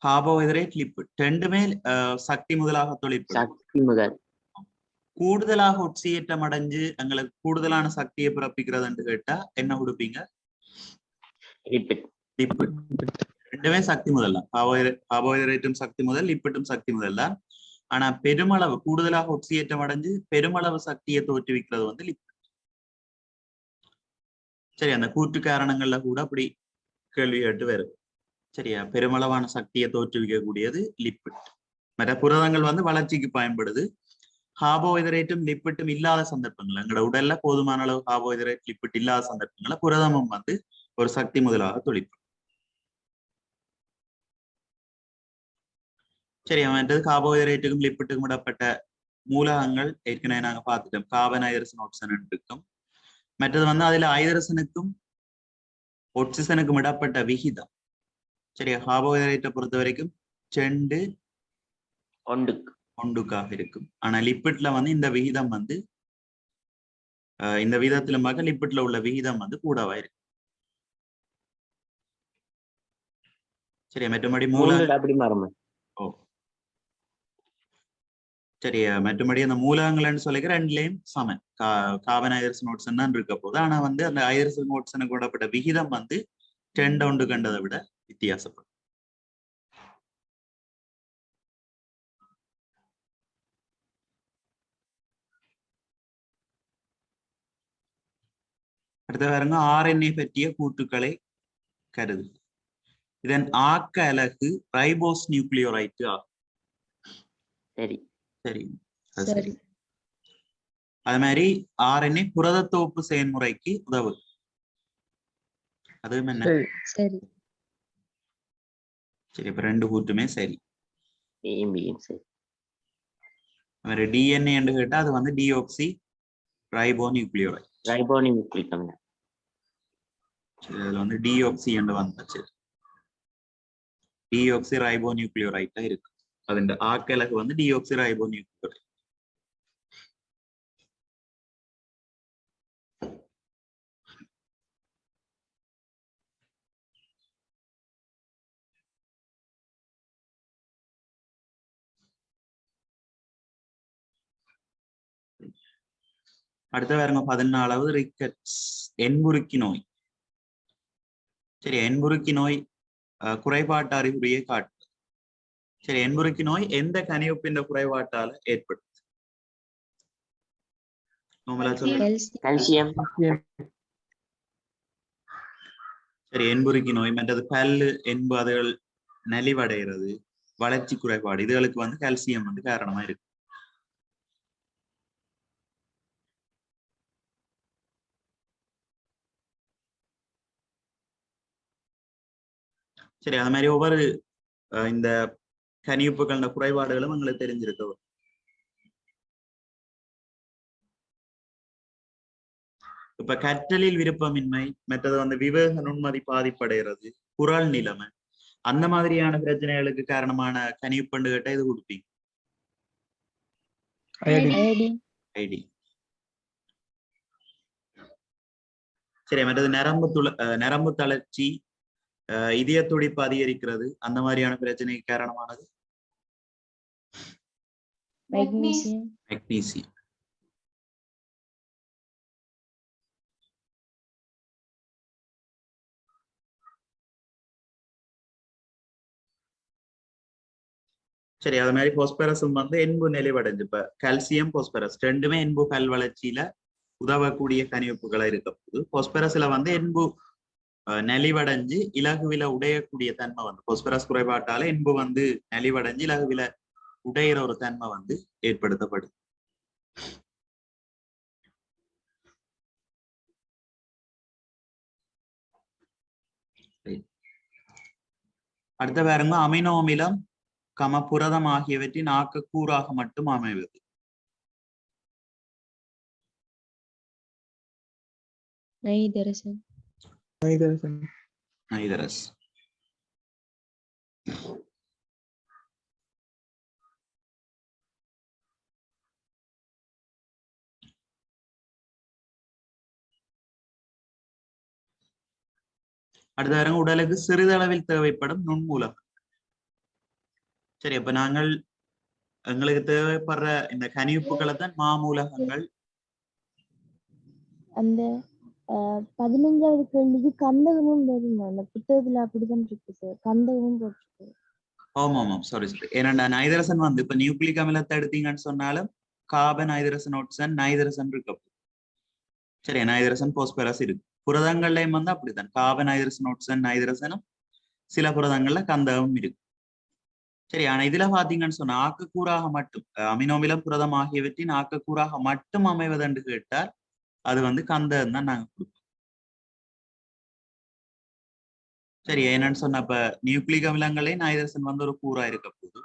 [SPEAKER 1] கார்போஹைட்ரேட், லிப்பிட் ரெண்டுமே சக்தி முதலாக தொழிற்படும். கூடுதலாக ஒட்சியேற்றம் அடைஞ்சு எங்களுக்கு கூடுதலான சக்தியை பிறப்பிக்கிறதுன்னு கேட்டா என்ன கொடுப்பீங்க? லிப்பிட். ரெண்டுமே சக்தி முதல் தான். கார்போஹைட்ரேட்டும் சக்தி முதல், லிப்பிட்டும் சக்தி முதல் தான். ஆனா பெருமளவு கூடுதலாக ஒட்சியேற்றம் அடைஞ்சு பெருமளவு சக்தியை தோற்றுவிக்கிறது வந்து லிப்பிட். சரி, அந்த கூட்டு காரணங்கள்ல கூட அப்படி கேள்வி கேட்டு வருது. சரியா, பெருமளவான சக்தியை தோற்றுவிக்கக்கூடியது லிப்பிட். மற்ற புரதங்கள் வந்து வளர்ச்சிக்கு பயன்படுது. கார்போஹைட்ரேட்டும் லிப்பிட்டும் இல்லாத சந்தர்ப்பங்கள், எங்களோட உடல்ல போதுமான அளவு கார்போஹைட்ரேட் லிப்பிட் இல்லாத சந்தர்ப்பங்கள புரதமும் வந்து ஒரு சக்தி முதலாக தொழிற்படும். சரி, மற்றது கார்போஹைட்ரேட்டுக்கும் லிப்பிட்டுக்கும் இடப்பட்ட மூலகங்கள் ஏற்கனவே நாங்க பார்த்துட்டோம். கார்பன், ஐதரசன், ஆக்சிஜன் இருக்கும். மற்றது வந்து அதுல ஐதரசனுக்கும் ஆக்சிஜனுக்கும் இடப்பட்ட விகிதம். சரியா, கார்போஹைட்ரேட்டை பொறுத்த வரைக்கும் 2:1 இருக்கும். ஆனா லிப்பிட்ல வந்து இந்த விகிதம் வந்து இந்த விகிதத்துல மக லிப்பிட்ல உள்ள விகிதம் வந்து கூடவா இருக்கு. சரியா, மற்றபடி சரியா, மற்றபடி அந்த மூலகங்கள்னு சொல்லிக்க ரெண்டுலயும் சமன். கார்பன், ஐதரசன், ஆக்சிஜன் தான் இருக்க போகுது. ஆனா வந்து அந்த ஐதரசன், ஆக்சிஜனுக்கு விடப்பட்ட விகிதம் வந்து 10:1 கண்டதை விட வித்தியாசப்படும். அடுத்த பாருங்க, RNA பற்றிய கூற்றுக்களை கருது. இதன் ஆக்க அலகு ரைபோஸ் நியூக்ளியோரைட் ஆகும். சரி, சரி. அது மாதிரி RNA புரத தொகுப்பு செயல்முறைக்கு உதவுது. அதுவும் என்ன? சரி, இப்ப ரெண்டு கூற்றுமே சரி. DNA என்று கேட்டா அது வந்து டிஆக்சி ரைபோ நியூக்ளியோரைட். இதுல வந்து டிஆக்சி என்று வந்துச்சு. டிஆக்சி ரைபோ நியூக்ளியோரைட்டா இருக்கு. അതിന്റെ ആക്കലക്ക് வந்து டிஆக்சி ரைபோ நியூக்ளியோரைட். அடுத்த பாருங்க 14வது ரிக்கெட்ஸ், என்புருக்கி நோய். சரி, என்புருக்கி நோய் குறைபாட்டு அறிகுறியை காட்டு. சரி, என்புருக்கி நோய் எந்த கனியுப்பின் குறைபாட்டால ஏற்படுது? சரி, என்புருக்கி நோய் மற்றது பல்லு என்பு அதுகள் நலிவடைகிறது, வளர்ச்சி குறைபாடு, இதுகளுக்கு வந்து கால்சியம் வந்து காரணமா இருக்கு. சரி, அது மாதிரி ஒவ்வொரு இந்த கனியுப்புகள் குறைபாடுகளும் எங்களுக்கு தெரிஞ்சிருக்கு. இப்ப கற்றலில் விருப்பமின்மை, மற்றது வந்து விவேக நுண்மதி பாதிப்படைகிறது, குரல் நிலைமை, அந்த மாதிரியான பிரச்சனைகளுக்கு காரணமான கணிப்பண்டு கேட்டா இது கொடுப்பீங்க.
[SPEAKER 2] அயோடின்
[SPEAKER 1] ஐடி. சரி, மற்றது நரம்பு தளர்ச்சி, இதய துடிப்பு அதிகரிக்கிறது, அந்த மாதிரியான பிரச்சனைக்கு காரணமானது
[SPEAKER 2] மெக்னீசியம்
[SPEAKER 1] மெக்னீசியம். சரி, அது மாதிரி போஸ்பரஸும் வந்து என்பு நெளிவடைஞ்சு, இப்ப கால்சியம் போஸ்பரஸ் ரெண்டுமே என்பு பல் வளர்ச்சியில உதவக்கூடிய கனிவுப்புகளா இருக்க போகுது. போஸ்பரஸ்ல வந்து என்பு நெளிவடைஞ்சு இலகுவில உடையக்கூடிய தன்மை வந்து போஸ்பரஸ் குறைபாட்டால என்பு வந்து நெளிவடைஞ்சு இலகுவில உடையிற ஒரு தன்மை வந்து ஏற்படுத்தப்படுது. அடுத்த பாருங்க, அமினோ அமிலம் புரதம் ஆகியவற்றின் ஆக்கக்கூறாக மட்டும் அமைவது.
[SPEAKER 2] நைதரசன்
[SPEAKER 1] நைதரஸ். அடுத்த பாருங்க, உடலுக்கு சிறிதளவில் தேவைப்படும் நுண்மூலம். சரி, அப்ப நாங்கள் எங்களுக்கு தேவைப்படுற இந்த கனிவுப்புகளை தான் மாமூலகங்கள்.
[SPEAKER 5] அந்த 15வது கேள்விக்கு கந்தகமும் வருங்க, அந்த புத்தகத்துல அப்படிதான் இருக்கு சார், கந்தகமும் போட்டிருக்கு.
[SPEAKER 1] ஆமாம், சாரி. ஏன்னா நைதரசன் வந்து இப்ப நியூக்ளிக் அமிலத்தை எடுத்தீங்கன்னு சொன்னாலும் கார்பன் ஹைட்ரசன் ஓட்சன் நைதரசன் இருக்கு. சரி, நைதரசன் போஸ்பரஸ் இருக்கு. புரதங்கள்லயும் வந்து அப்படித்தான், கார்பன் ஹைட்ரசன் ஓட்சன் நைதரசனும், சில புரதங்கள்ல கந்தகமும் இருக்கு. சரி, ஆனா இதுல பாத்தீங்கன்னு சொன்னா ஆக்கக்கூறாக மட்டும் அமினோமிலம் புரதம் ஆகியவற்றின் ஆக்கக்கூறாக மட்டும் அமைவதென்று கேட்டால் அது வந்து கந்தகம் தான் நாங்க கொடுப்போம். சரி, என்னன்னு சொன்ன அப்ப நியூக்ளிக் அமிலங்களே நைதரசன் வந்து ஒரு கூறா இருக்க போகுது.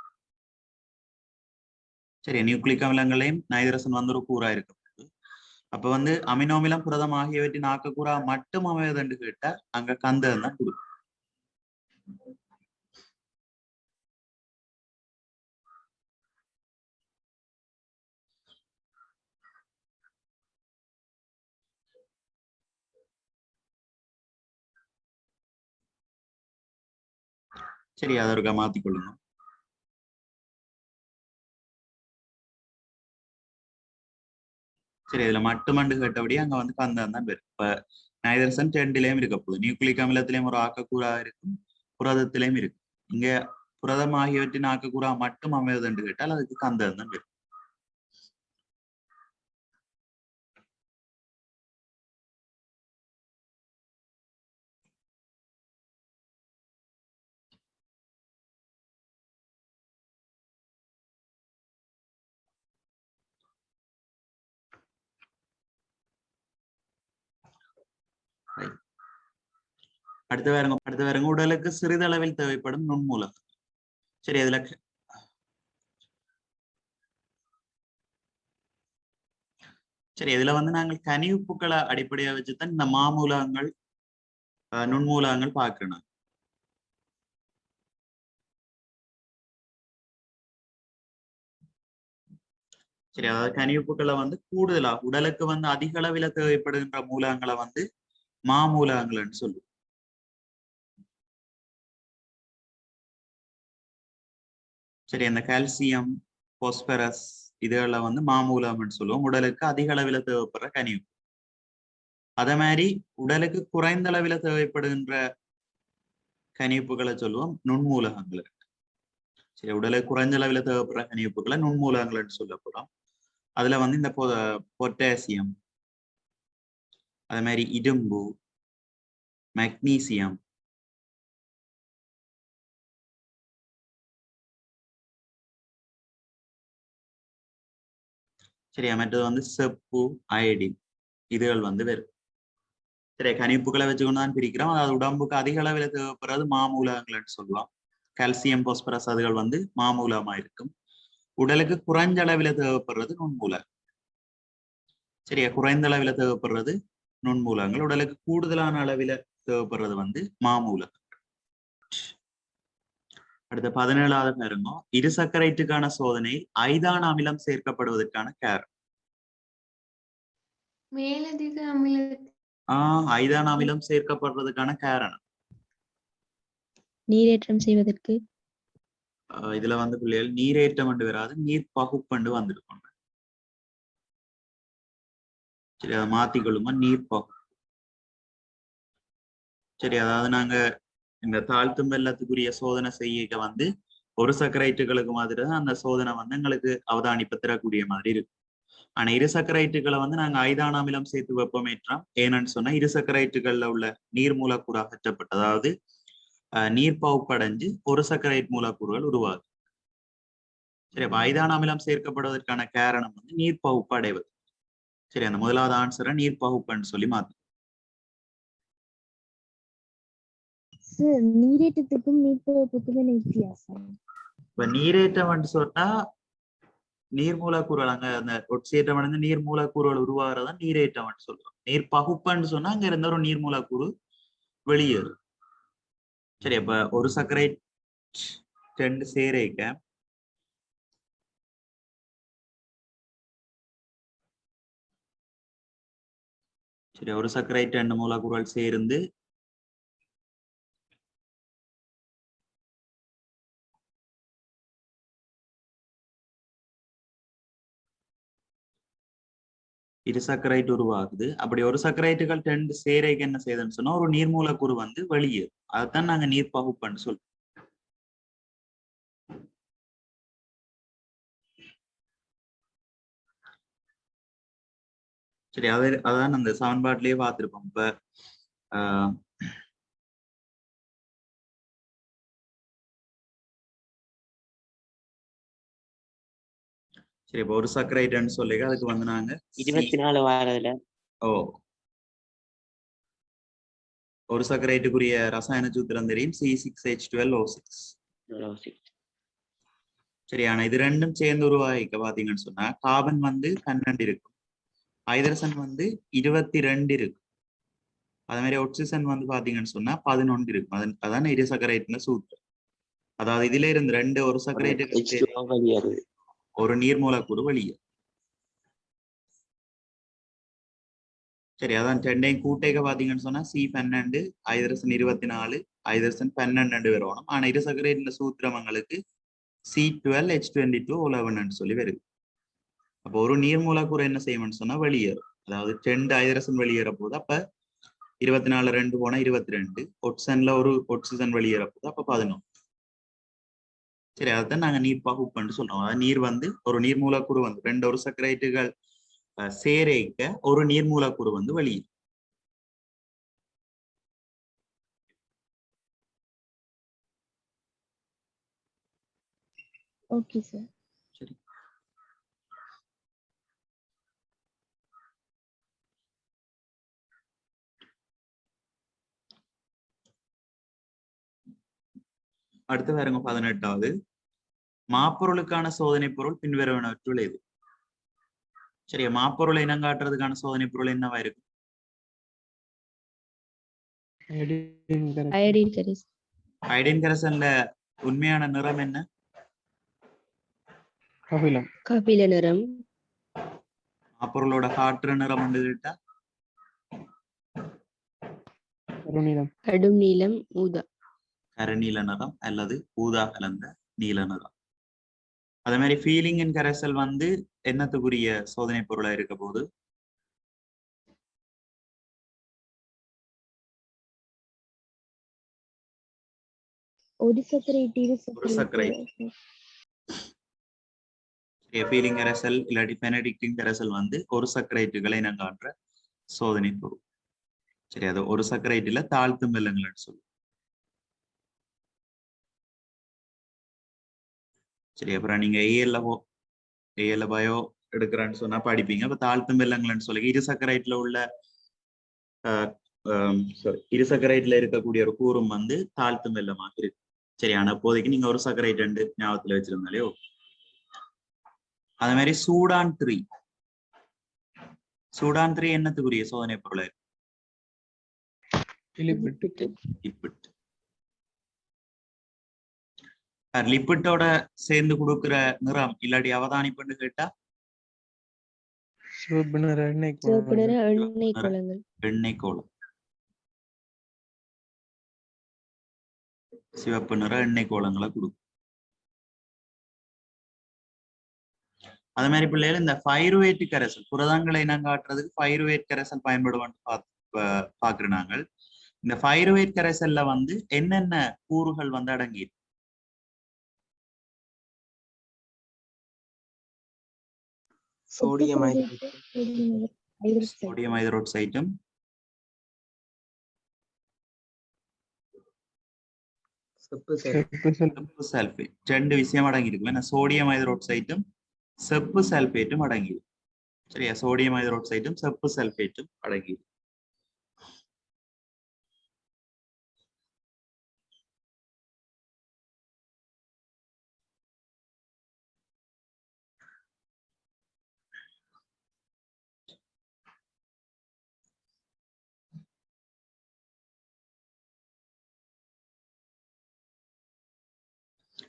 [SPEAKER 1] சரி, நியூக்ளிக் அமிலங்களையும் நைதரசன் வந்து ஒரு கூறா இருக்க போகுது. அப்ப வந்து அமினோமிலம் புரதம் ஆகியவற்றின் ஆக்கக்கூறா மட்டும் அமைவதென்று கேட்டா அங்க கந்தகம் தான் கொடுக்கும். சரி, அதை ஒரு மாத்திக்கொள்ளுங்க. சரி, இதுல மட்டுமண்டு கேட்டபடி அங்க வந்து கந்தகம் தான் வரும். இப்ப நைதரசன் ரெண்டுலயும் இருக்க போகுது. நியூக்ளிக் அமிலத்திலையும் ஒரு ஆக்கக்கூறா இருக்கும், புரதத்திலையும் இருக்கு. இங்க புரதம் ஆகியவற்றின் ஆக்கக்கூறா மட்டும் அமைவதென்று கேட்டால் அதுக்கு கந்தகம் தான் வரும். அடுத்து வேறுங்க உடலுக்கு சிறிதளவில் தேவைப்படும் நுண்மூலம். சரி, அதுல இதுல வந்து நாங்கள் கனிவுப்புக்களை அடிப்படையா வச்சுதான் இந்த மாமூலகங்கள் நுண்மூலகங்கள் பார்க்கணும். சரி, அதாவது கனிவுப்புக்களை வந்து கூடுதலா உடலுக்கு வந்து அதிக அளவில் தேவைப்படுகின்ற மூலகங்களை வந்து மாமூலகங்கள்னு சொல்லுவோம். சரி, அந்த கால்சியம் போஸ்பரஸ் இதுகளை வந்து மாமூலகம்னு சொல்லுவோம். உடலுக்கு அதிக அளவில் தேவைப்படுற கனிவு. அதே மாதிரி உடலுக்கு குறைந்த அளவில் தேவைப்படுகின்ற கனிப்புகளை சொல்லுவோம் நுண்மூலகங்கள். சரி, உடலுக்கு குறைஞ்ச அளவில் தேவைப்படுற கனிப்புகளை நுண்மூலகங்கள்னு சொல்ல போறோம். அதுல வந்து இந்த பொட்டாசியம், அதே மாதிரி இரும்பு, மெக்னீசியம், சரியா, மற்றது வந்து செப்பு, அயடின் இதுகள் வந்து வரும். சரி, கனிப்புகளை வச்சுக்கொண்டு தான் பிரிக்கிறோம். அதாவது உடம்புக்கு அதிக அளவில் தேவைப்படுறது மாமூலகங்கள்னு சொல்லுவோம். கால்சியம் போஸ்பரஸ் அதுகள் வந்து மாமூலமா இருக்கும். உடலுக்கு குறைஞ்ச அளவில் தேவைப்படுறது நுண்மூலகம். சரியா, குறைந்த அளவில் தேவைப்படுறது நுண்மூலங்கள். உடலுக்கு கூடுதலான அளவில தேவைப்படுறது வந்து மாமூலங்கள். அடுத்த 17வது பாருங்க, இருசக்கரைட்டுக்கான சோதனை ஐதான அமிலம் சேர்க்கப்படுவதற்கான காரணம்.
[SPEAKER 6] மேலதிக அமில
[SPEAKER 1] ஐதான அமிலம் சேர்க்கப்படுறதுக்கான காரணம்
[SPEAKER 2] நீரேற்றம் செய்வதற்கு.
[SPEAKER 1] இதுல வந்து பிள்ளைகள் நீரேற்றம் என்று வராது, நீர் பகுப்பண்டு வந்திருக்கும். சரி, அதை மாத்திக்கொள்ளுமா, நீர் பகுப்பு. சரி, அதாவது நாங்க இந்த தாழ்த்தும் வெள்ளத்துக்குரிய சோதனை செய்ய வந்து ஒரு சக்கரைட்டுகளுக்கு மாதிரி தான் அந்த சோதனை வந்து எங்களுக்கு அவதானிப்பு தரக்கூடிய மாதிரி இருக்கு. ஆனா இரு சக்கரைட்டுகளை வந்து நாங்க ஐதான அமிலம் சேர்த்து வெப்பமேற்றோம். ஏன்னு சொன்னா இரு சக்கரைட்டுகள்ல உள்ள நீர் மூலக்கூறு அகற்றப்பட்டு, அதாவது நீர் பகுப்படைஞ்சு ஒரு சக்கரைட் மூலக்கூறுகள் உருவாகுது. சரி, அப்ப ஐதான அமிலம் சேர்க்கப்படுவதற்கான காரணம் வந்து நீர் பகுப்பு அடைவது. சரி, அந்த முதலாவது ஆன்சரை நீர் பகுப்புன்னு சொல்லி மாத்து.
[SPEAKER 5] நீரேற்றத்துக்கும் நீர்ப்பகுப்புக்கும் என்ன வித்தியாசம்?
[SPEAKER 1] இப்ப நீரேற்றம் சொன்னா நீர் மூலக்கூறுகள், அங்க அந்த ஒட்சியேற்றம் அடைந்து நீர் மூலக்கூறுகள் உருவாகிறதா நீரேற்றம் சொல்றோம். நீர் பகுப்புன்னு சொன்னா அங்க இருந்த ஒரு நீர் மூலக்கூறு வெளியேறும். சரி, அப்ப ஒரு சர்க்கரைட் 2 சேரைக்க சரி, ஒரு சர்க்கரைட் 2 மூலக்கூறுகள் சேர்ந்து இரு சக்கரைட் உருவாகுது. அப்படி ஒரு சக்கரைட்டுகள் 2 சேரைக்கு என்ன செய்யுதுன்னு சொன்னா ஒரு நீர் மூலக்கூறு வந்து வெளியேறும். அதைத்தான் நாங்க நீர் பகுப்புன்னு சொல்றோம். சரி, அதான் அந்த சமன்பாட்டிலேயே பார்த்திருப்போம். இப்ப சரி, இப்ப ஒரு சக்கரைட்டுன்னு சொல்லி அதுக்கு வந்து நாங்க
[SPEAKER 3] 24 வாரதுல
[SPEAKER 1] ஒரு சக்கரைட்டுக்குரிய ரசாயன சூத்திரம் தெரியும், C6H12O6. சரி, ஆனா இது ரெண்டும் சேர்ந்து உருவாகிக்க பாத்தீங்கன்னு சொன்னா கார்பன் வந்து 12 இருக்கும், ஹைட்ரஜன் வந்து 22 இருக்கும், அதே மாதிரி ஆக்சிஜன் வந்து பாத்தீங்கன்னு சொன்னா 11 இருக்கும். அதான் இரு சக்கரைட்டுல சூத்திரம். அதாவது இதுல இருந்து 2 ஒரு சக்கரைட்டு ஒரு நீர் மூலக்கூறு வெளியே. சரி, அதான் 2ஐயும் கூட்டேக்க பாத்தீங்கன்னு சொன்னா C12 ஹைட்ரஜன் 24 ஹைட்ரஜன் 12 வரணும். ஆனா இரு சக்கரைட்டுல சூத்திரமங்களுக்கு C12H22O11 சொல்லி வருது. அப்போ ஒரு நீர் மூலக்கூறு என்ன செய்யணும்னு சொன்னா வெளியேறும். அதாவது 2 ஹைட்ரஜன் வெளியேற போது அப்ப 24 2 போனா 22, ஒட்சன்ல ஒரு ஒட்சிஜன் வெளியேற போது அப்ப 11. சரி, அதான் நாங்க நீர் பகுப்புன்னு சொல்றோம். அதாவது நீர் வந்து ஒரு நீர் மூலக்கூறு வந்து 2 ஒரு சக்கரைட்டுகள் சேரைக்க ஒரு நீர் மூலக்கூறு வந்து வெளியேறும்.
[SPEAKER 5] Okay sir.
[SPEAKER 1] சரி, அடுத்து பாருங்க 18வது, மாப்பொருளுக்கான சோதனை பொருள் பின்வருவனவற்றுள் எது? சரியா, மாப்பொருளை இனங்காட்டுறதுக்கான சோதனை பொருள் என்னவா இருக்கு?
[SPEAKER 2] அயோடின் கரைசல்.
[SPEAKER 1] அயோடின் கரைசல்ல உண்மையான நிறம் என்ன?
[SPEAKER 2] கபில நிறம்.
[SPEAKER 1] மாப்பொருளோட காற்று நிறம் வந்து கேட்டா
[SPEAKER 2] கடும் நீலம், ஊதா.
[SPEAKER 1] கருநீல நிறம் அல்லது ஊதா கலந்த நீல நிறம். அதே மாதிரி ஃபீலிங் இன் கரைசல் வந்து என்னத்துக்குரிய சோதனை பொருளா இருக்க போது?
[SPEAKER 5] ஒரு சக்கரைட்டு இரு
[SPEAKER 1] ஒரு சக்கரைட்டு. ஃபீலிங் கரைசல் இல்லாட்டி பெனடிக்டின் கரைசல் வந்து ஒரு சக்கரைட்டுகளை இனங்காட்டுற சோதனை பொருள். சரி, அது ஒரு சக்கரைட்டுல தாழ்த்தும் வெள்ளங்கள்னு சொல்லுவோம். சரி, அப்புறம் நீங்க ஏஎல்ல பயோ எடுக்கிறேன்னு சொன்னா படிப்பீங்க. இப்ப தாழ்த்தும் வெள்ளங்கள்னு சொல்லி இரு சக்கரைட்டுல உள்ள இரு சக்கரைட்டுல இருக்கக்கூடிய ஒரு கூறும் வந்து தாழ்த்தும் வெள்ளமாக இருக்கு. சரி, ஆனா இப்போதைக்கு நீங்க ஒரு சக்கரைட்டு ஞாபகத்துல வச்சிருந்தாலே. அதே மாதிரி சூடான் 3 என்னத்துக்குரிய சோதனை பொருள்?
[SPEAKER 4] இலிப்பிட்டு
[SPEAKER 1] லிப்பிட். லிப்பிட்டோட சேர்ந்து கொடுக்கிற நிறம் இல்லாட்டி அவதானிப்புன்னு கேட்டா
[SPEAKER 4] சிவப்பு நிற எண்ணெய்
[SPEAKER 2] சிவப்பு நிற
[SPEAKER 4] கோலங்கள்
[SPEAKER 2] எண்ணெய் கோலங்கள்.
[SPEAKER 1] எண்ணெய் கோலம். சிவப்பு நிற எண்ணெய் கோலங்களை கொடுக்கும். அது மாதிரி பிள்ளைகள் இந்த பைருவேட் கரைசல் புரதங்களை இனம் காட்டுறதுக்கு பைருவேட் கரைசல் பயன்படுவான்னு பாக்குறோம் நாங்கள். இந்த பைருவேட் கரைசல்ல வந்து என்னென்ன கூறுகள் வந்து அடங்கி
[SPEAKER 3] சோடியம்
[SPEAKER 1] சோடியம் ஹைட்ரோக்சைடும் செப்பு சல்பேட் ரெண்டு விஷயம் அடங்கி இருக்கு. சோடியம் ஹைட்ரோக்சைடும் செப்பு சல்பேட்டும் அடங்கி. சரியா, சோடியம் ஹைட்ரோக்சைடும் செப்பு சல்பேட்டும் அடங்கி.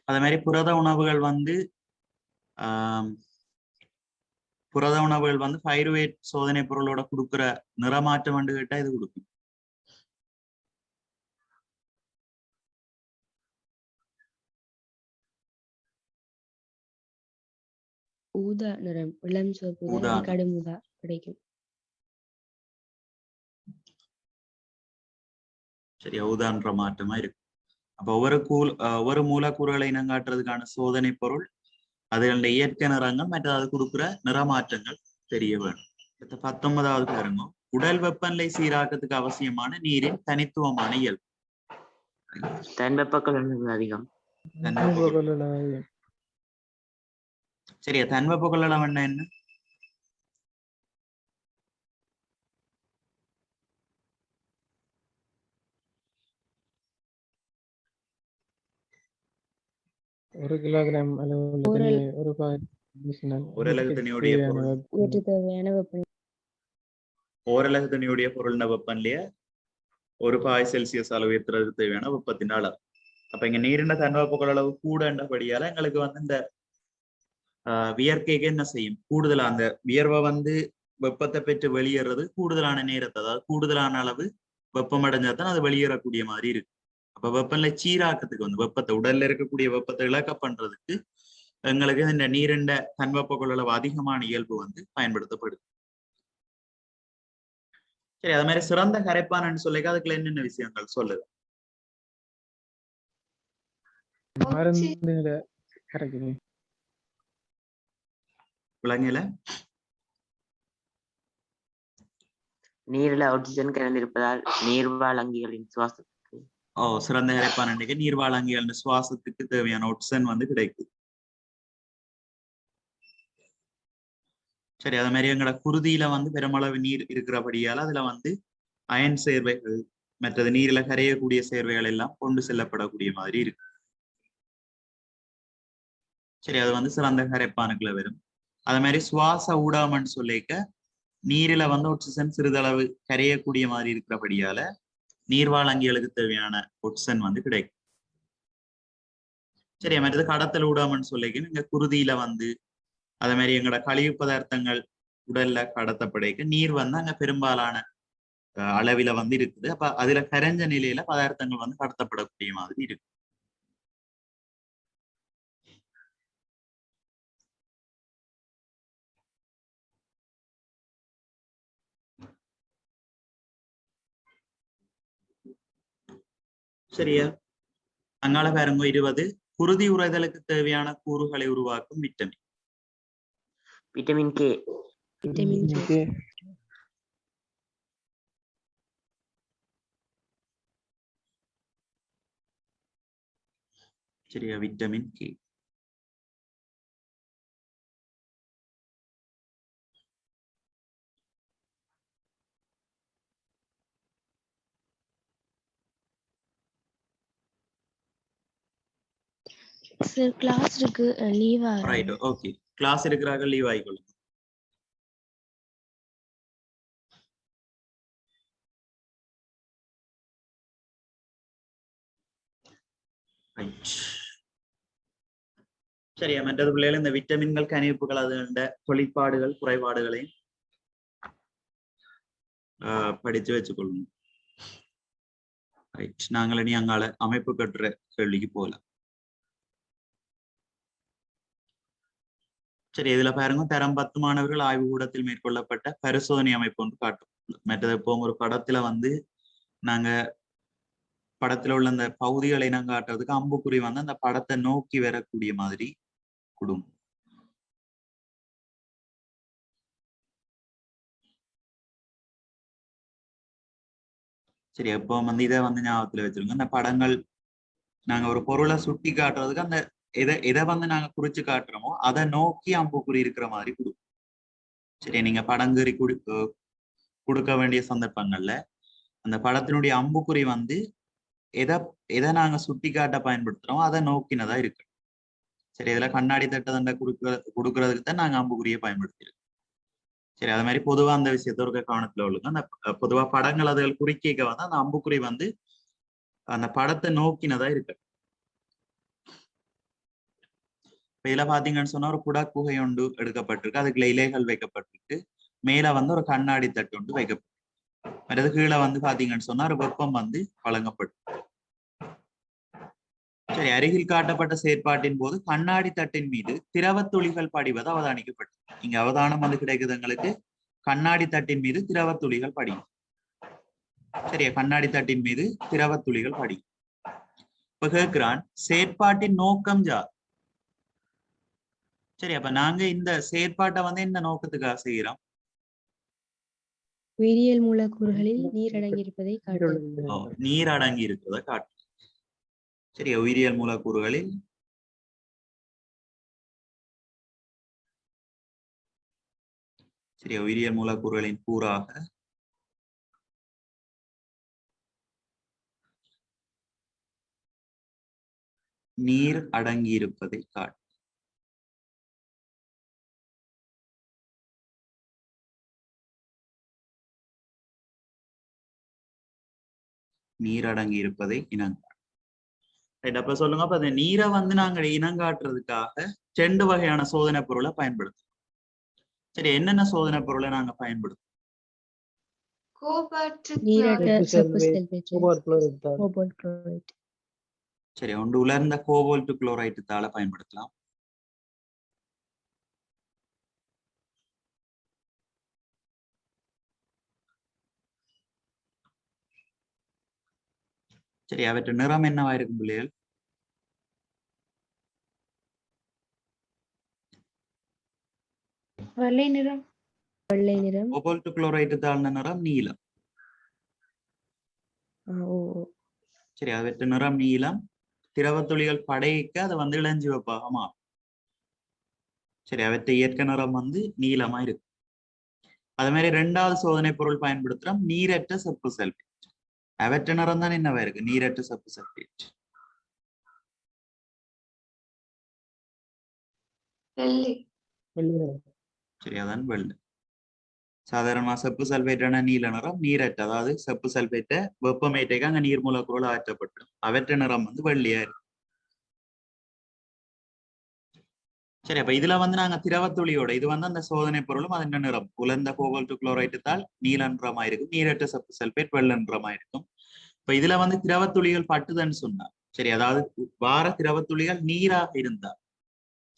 [SPEAKER 1] அதே மாதிரி புரத உணவுகள் வந்து பைருவேட் சோதனை பொருளோட கொடுக்குற நிறமாற்றம் வந்து கேட்டா இது கொடுக்கும்.
[SPEAKER 2] ஊதா நிறம், இளம் சிவப்பு ஊதா, கடும் ஊதா கிடைக்கும்.
[SPEAKER 1] சரியா, ஊதான்ற மாற்றமா இருக்கு. அப்ப ஒவ்வொரு மூலக்கூறுகளை இனங்காட்டுறதுக்கான சோதனை பொருள், அதுகளுடைய இயற்கை நிறங்கள் மற்றும் அது கொடுக்குற நிறமாற்றங்கள் தெரிய வேணும். 19வது பாருங்க, உடல் வெப்பநிலை சீராக்கத்துக்கு அவசியமான நீரின் தனித்துவமான இயல்பு.
[SPEAKER 3] தன்வெப்ப கொள்ளளவு அதிகம்.
[SPEAKER 1] சரியா, தன்வெப்ப கொள்ளளவு என்ன?
[SPEAKER 4] ஒரு கிலோகிராம்
[SPEAKER 1] ஓரலகு தண்ணியுடைய ஓரலகு தண்ணியுடைய பொருள் வெப்பநிலைய 1 பாய் செல்சியஸ் அளவு உயர்த்துறதுக்கு தேவையான வெப்பத்தின் அளவு. அப்ப இங்க நீரின தன்வெப்ப கொள்ளளவு கூடன்றபடியால எங்களுக்கு வந்து இந்த வியர்க்கைக்கு என்ன செய்யும், கூடுதலா அந்த வியர்வை வந்து வெப்பத்தை பெற்று வெளியேறது கூடுதலான நேரத்தை, அதாவது கூடுதலான அளவு வெப்பம் அடைஞ்சாதான் அது வெளியேறக்கூடிய மாதிரி இருக்கு. அப்ப வெப்பநிலை சீராக்கத்துக்கு வந்து வெப்பத்தை, உடல்ல இருக்கக்கூடிய வெப்பத்தை இழக்க பண்றதுக்கு எங்களுக்கு இந்த நீரிண்ட தன்வெப்ப கொள்ளளவு அதிகமான இயல்பு வந்து பயன்படுத்தப்படுது. சரி, அது மாதிரி சிறந்த கரைப்பான்னு சொல்லிக்க அதுக்குள்ள என்னென்ன விஷயங்கள் சொல்லுது? விலங்குல
[SPEAKER 3] நீரில் ஆக்சிஜன் கலந்திருப்பதால் நீர்வாழங்கிகளின் சுவாசத்துக்கு
[SPEAKER 1] சிறந்த கரைப்பான் நீர்வாழங்கிகள் சுவாசத்துக்கு தேவையான ஆக்சிஜன் வந்து கிடைக்குது. சரி, அது மாதிரி எங்களோட குருதியில வந்து பெருமளவு நீர் இருக்கிறபடியால அதுல வந்து அயன் சேர்வைகள் மற்றது நீரில கரையக்கூடிய சேர்வைகள் எல்லாம் கொண்டு செல்லப்படக்கூடிய மாதிரி இருக்கு. சரி, அது வந்து சிறந்த கரைப்பானுக்குள்ள வரும். அது மாதிரி சுவாச ஊடாமன்னு சொல்லிக்க நீரில வந்து ஆக்சிஜன் சிறிதளவு கரையக்கூடிய மாதிரி இருக்கிறபடியால நீர்வாழங்கிகளுக்கு தேவையான ஆக்சிஜன் வந்து கிடைக்கும். சரி, மற்றது கடத்தல் ஊடாமன்னு சொல்லிக்க இங்க குருதியில வந்து அதே மாதிரி எங்களோட கழிவு பதார்த்தங்கள் உடல்ல கடத்தப்படைக்க நீர் வந்து அங்க பெரும்பாலான அளவில வந்து இருக்குது. அப்ப அதுல கரைஞ்ச நிலையில பதார்த்தங்கள் வந்து கடத்தப்படக்கூடிய மாதிரி இருக்கு. சரியா, அங்கால பாருங்க 20 குருதி உறைதலுக்கு தேவையான கூறுகளை உருவாக்கும் விட்டமின்.
[SPEAKER 3] Vitamin K.
[SPEAKER 1] சரியா, விட்டமின் கே.
[SPEAKER 5] சார் கிளாஸ் இருக்கு, லீவா?
[SPEAKER 1] Right, okay. கிளாஸ் இருக்கிறார்கள், லீவ் ஆகிக்கொள்ளுங்க. Right. சரியா, மற்றது பிள்ளைகள் இந்த விட்டமின்கள் கனிப்புகள் அதுண்ட தொழிற்பாடுகள் குறைபாடுகளையும் படிச்சு வச்சுக்கொள்ளணும். ரைட், நாங்கள் இனி அங்கால அமைப்பு கட்டுற கேள்விக்கு போகலாம். சரி, இதுல பாருங்க, தரம் 10 மாணவர்கள் ஆய்வு கூடத்தில் மேற்கொள்ளப்பட்ட பரிசோதனை அமைப்பு ஒன்று காட்டும். மற்றது இப்போ ஒரு படத்துல வந்து நாங்க படத்துல உள்ள அந்த பகுதிகளை நாங்க காட்டுறதுக்கு அம்புக்குறி வந்து அந்த படத்தை நோக்கி வரக்கூடிய மாதிரி கொடுங்க. சரி, அப்போ வந்து இதை வந்து ஞாபகத்துல வச்சிருங்க. அந்த படங்கள் நாங்க ஒரு பொருளை சுட்டி காட்டுறதுக்கு அந்த எதை வந்து நாங்க குறிச்சு காட்டுறோமோ அதை நோக்கி அம்புக்குறி இருக்கிற மாதிரி கொடுக்கும். சரி, நீங்க படங்குறி கொடுக்க வேண்டிய சந்தர்ப்பங்கள்ல அந்த படத்தினுடைய அம்புக்குறி வந்து எதை நாங்க சுட்டி காட்ட பயன்படுத்துறோம் அதை நோக்கினதா இருக்கு. சரி, இதுல கண்ணாடி தட்டை கொடுக்கறதுக்கு தான் நாங்க அம்புக்குறியை பயன்படுத்திருக்கோம். சரி, அது மாதிரி பொதுவா அந்த விஷயத்த ஒரு கவனத்துல உள்ளுங்க. அந்த பொதுவா படங்கள் அதுகள் குறிக்க வந்து அந்த அம்புக்குறி வந்து அந்த படத்தை நோக்கினதா இருக்கு. இதுல பாத்தீங்கன்னு சொன்னா ஒரு குடக்குகை ஒன்று எடுக்கப்பட்டிருக்கு, அதுக்குள்ள இலைகள் வைக்கப்பட்டிருக்கு, மேல வந்து ஒரு கண்ணாடி தட்டு ஒன்று வைக்கப்பட்டிருக்கு. அது கீழே வந்து பாத்தீங்கன்னு சொன்னா ஒரு வெப்பம் வந்து வழங்கப்பட்டு. சரி, அருகில் காட்டப்பட்ட செயற்பாட்டின் போது கண்ணாடி தட்டின் மீது திரவ துளிகள் படிவது அவதானிக்கப்பட்டது. இங்க அவதானம் வந்து கிடைக்குது எங்களுக்கு, கண்ணாடி தட்டின் மீது திரவ துளிகள் படியும். சரியா, கண்ணாடி தட்டின் மீது திரவ துளிகள் படியும். இப்ப கேட்கிறான், செயற்பாட்டின் நோக்கம் யார்? சரி, அப்ப நாங்க இந்த செயற்பாட்டை வந்து என்ன நோக்கத்துக்காக செய்யறோம்?
[SPEAKER 2] உயிரியல் மூலக்கூறுகளில் நீர் அடங்கி இருப்பதை காட்டும்.
[SPEAKER 1] நீர் அடங்கி இருப்பதை காட்டும். சரியா, உயிரியல் மூலக்கூறுகளில் சரியா உயிரியல் மூலக்கூறுகளின் கூறாக நீர் அடங்கி இருப்பதை காட்டும். நீர் அடங்கி இருப்பதை இனங்காட்டும். அப்ப சொல்லுங்க, அப்ப அந்த நீரை வந்து நாங்க இனங்காட்டுறதுக்காக 2 வகையான சோதனை பொருளை பயன்படுத்தும். சரி, என்னென்ன சோதனை பொருளை நாங்க பயன்படுத்தும்? சரி, ஒன்று உலர்ந்த கோபால்ட் குளோரைட் தாளை பயன்படுத்தலாம். சரி, அவற்றை நிறம் என்னவா இருக்கும் பிள்ளைகள்?
[SPEAKER 2] வெள்ளை நிறம். வெள்ளை நிறம்.
[SPEAKER 1] கோபால்ட் குளோரைட் தாழ்ந்த நிறம் நீலம். சரி, அவற்றை நிறம் நீலம். திரவ துளிகள் படைக்க அது வந்து இளஞ்சிவப்பாக மாறும். சரி, அவற்றை இயற்கை நிறம் வந்து நீளமா இருக்கு. அது மாதிரி 2வது சோதனை பொருள் பயன்படுத்துறோம், நீரற்ற செப்பு சல்பேட். அவற்றை நிறம் தான் என்னவா இருக்கு? நீரற்ற செப்பு சல்பேட். சரி, அதான் வெள்ளை. சாதாரணமா செப்பு சல்பேட்டான நீல நிறம், நீரற்ற அதாவது செப்பு சல்பேட்டை வெப்பமேட்டைக்கு அங்க நீர் மூலக்கூறுகள் ஆற்றப்படும். அவற்றை நிறம் வந்து வெள்ளையா இருக்கு. சரி, அப்ப இதுல வந்து நாங்க திரவத்துளியோட இது வந்து அந்த சோதனை பொருளும் அதன் நிறம் உலர்ந்த கோபால்ட் குளோரைட் தால் நீல நிறமா இருக்கும், நீரற்ற செப்பு சல்பேட் வெள்ளை நிறமா இருக்கும். இப்ப இதுல வந்து திரவத்துளிகள் பட்டுதுன்னு சொன்னா, சரி, அதாவது வார திரவத்துளிகள் நீராக இருந்தா,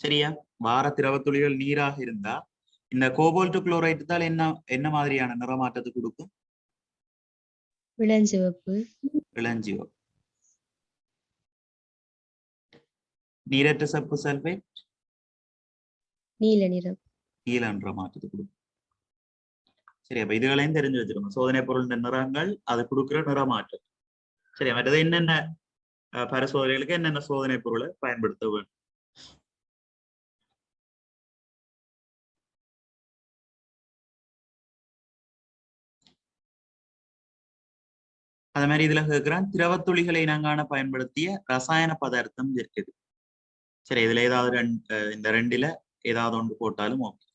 [SPEAKER 1] சரியா, வார திரவத்துளிகள் நீராக இருந்தா இந்த கோபால்ட் குளோரைட் தால் என்ன மாதிரியான நிறமாற்றத்தை கொடுக்கும்?
[SPEAKER 2] இளஞ்சிவப்பு.
[SPEAKER 1] இளஞ்சிவப்பு. நீரற்ற செப்பு சல்பேட்
[SPEAKER 2] நீல நிறம்.
[SPEAKER 1] நீல நிறமாற்றத்தை கொடுக்கும். சரி, அப்ப இதுகளையும் தெரிஞ்சு வச்சிருக்கோம், சோதனை பொருள் நிறங்கள் அது கொடுக்குற நிறமாற்றம். சரி, மற்றது என்னென்ன பரிசோதனைகளுக்கு என்னென்ன சோதனை பொருளை பயன்படுத்த வேண்டும்? அது மாதிரி இதுல கேட்கிறான், திரவத்துளிகளை இனங்காண பயன்படுத்திய ரசாயன பதார்த்தம் இருக்குது. சரி, இதுல ஏதாவது இந்த 2ல ஏதாவது ஒன்று போட்டாலும் ஓகே.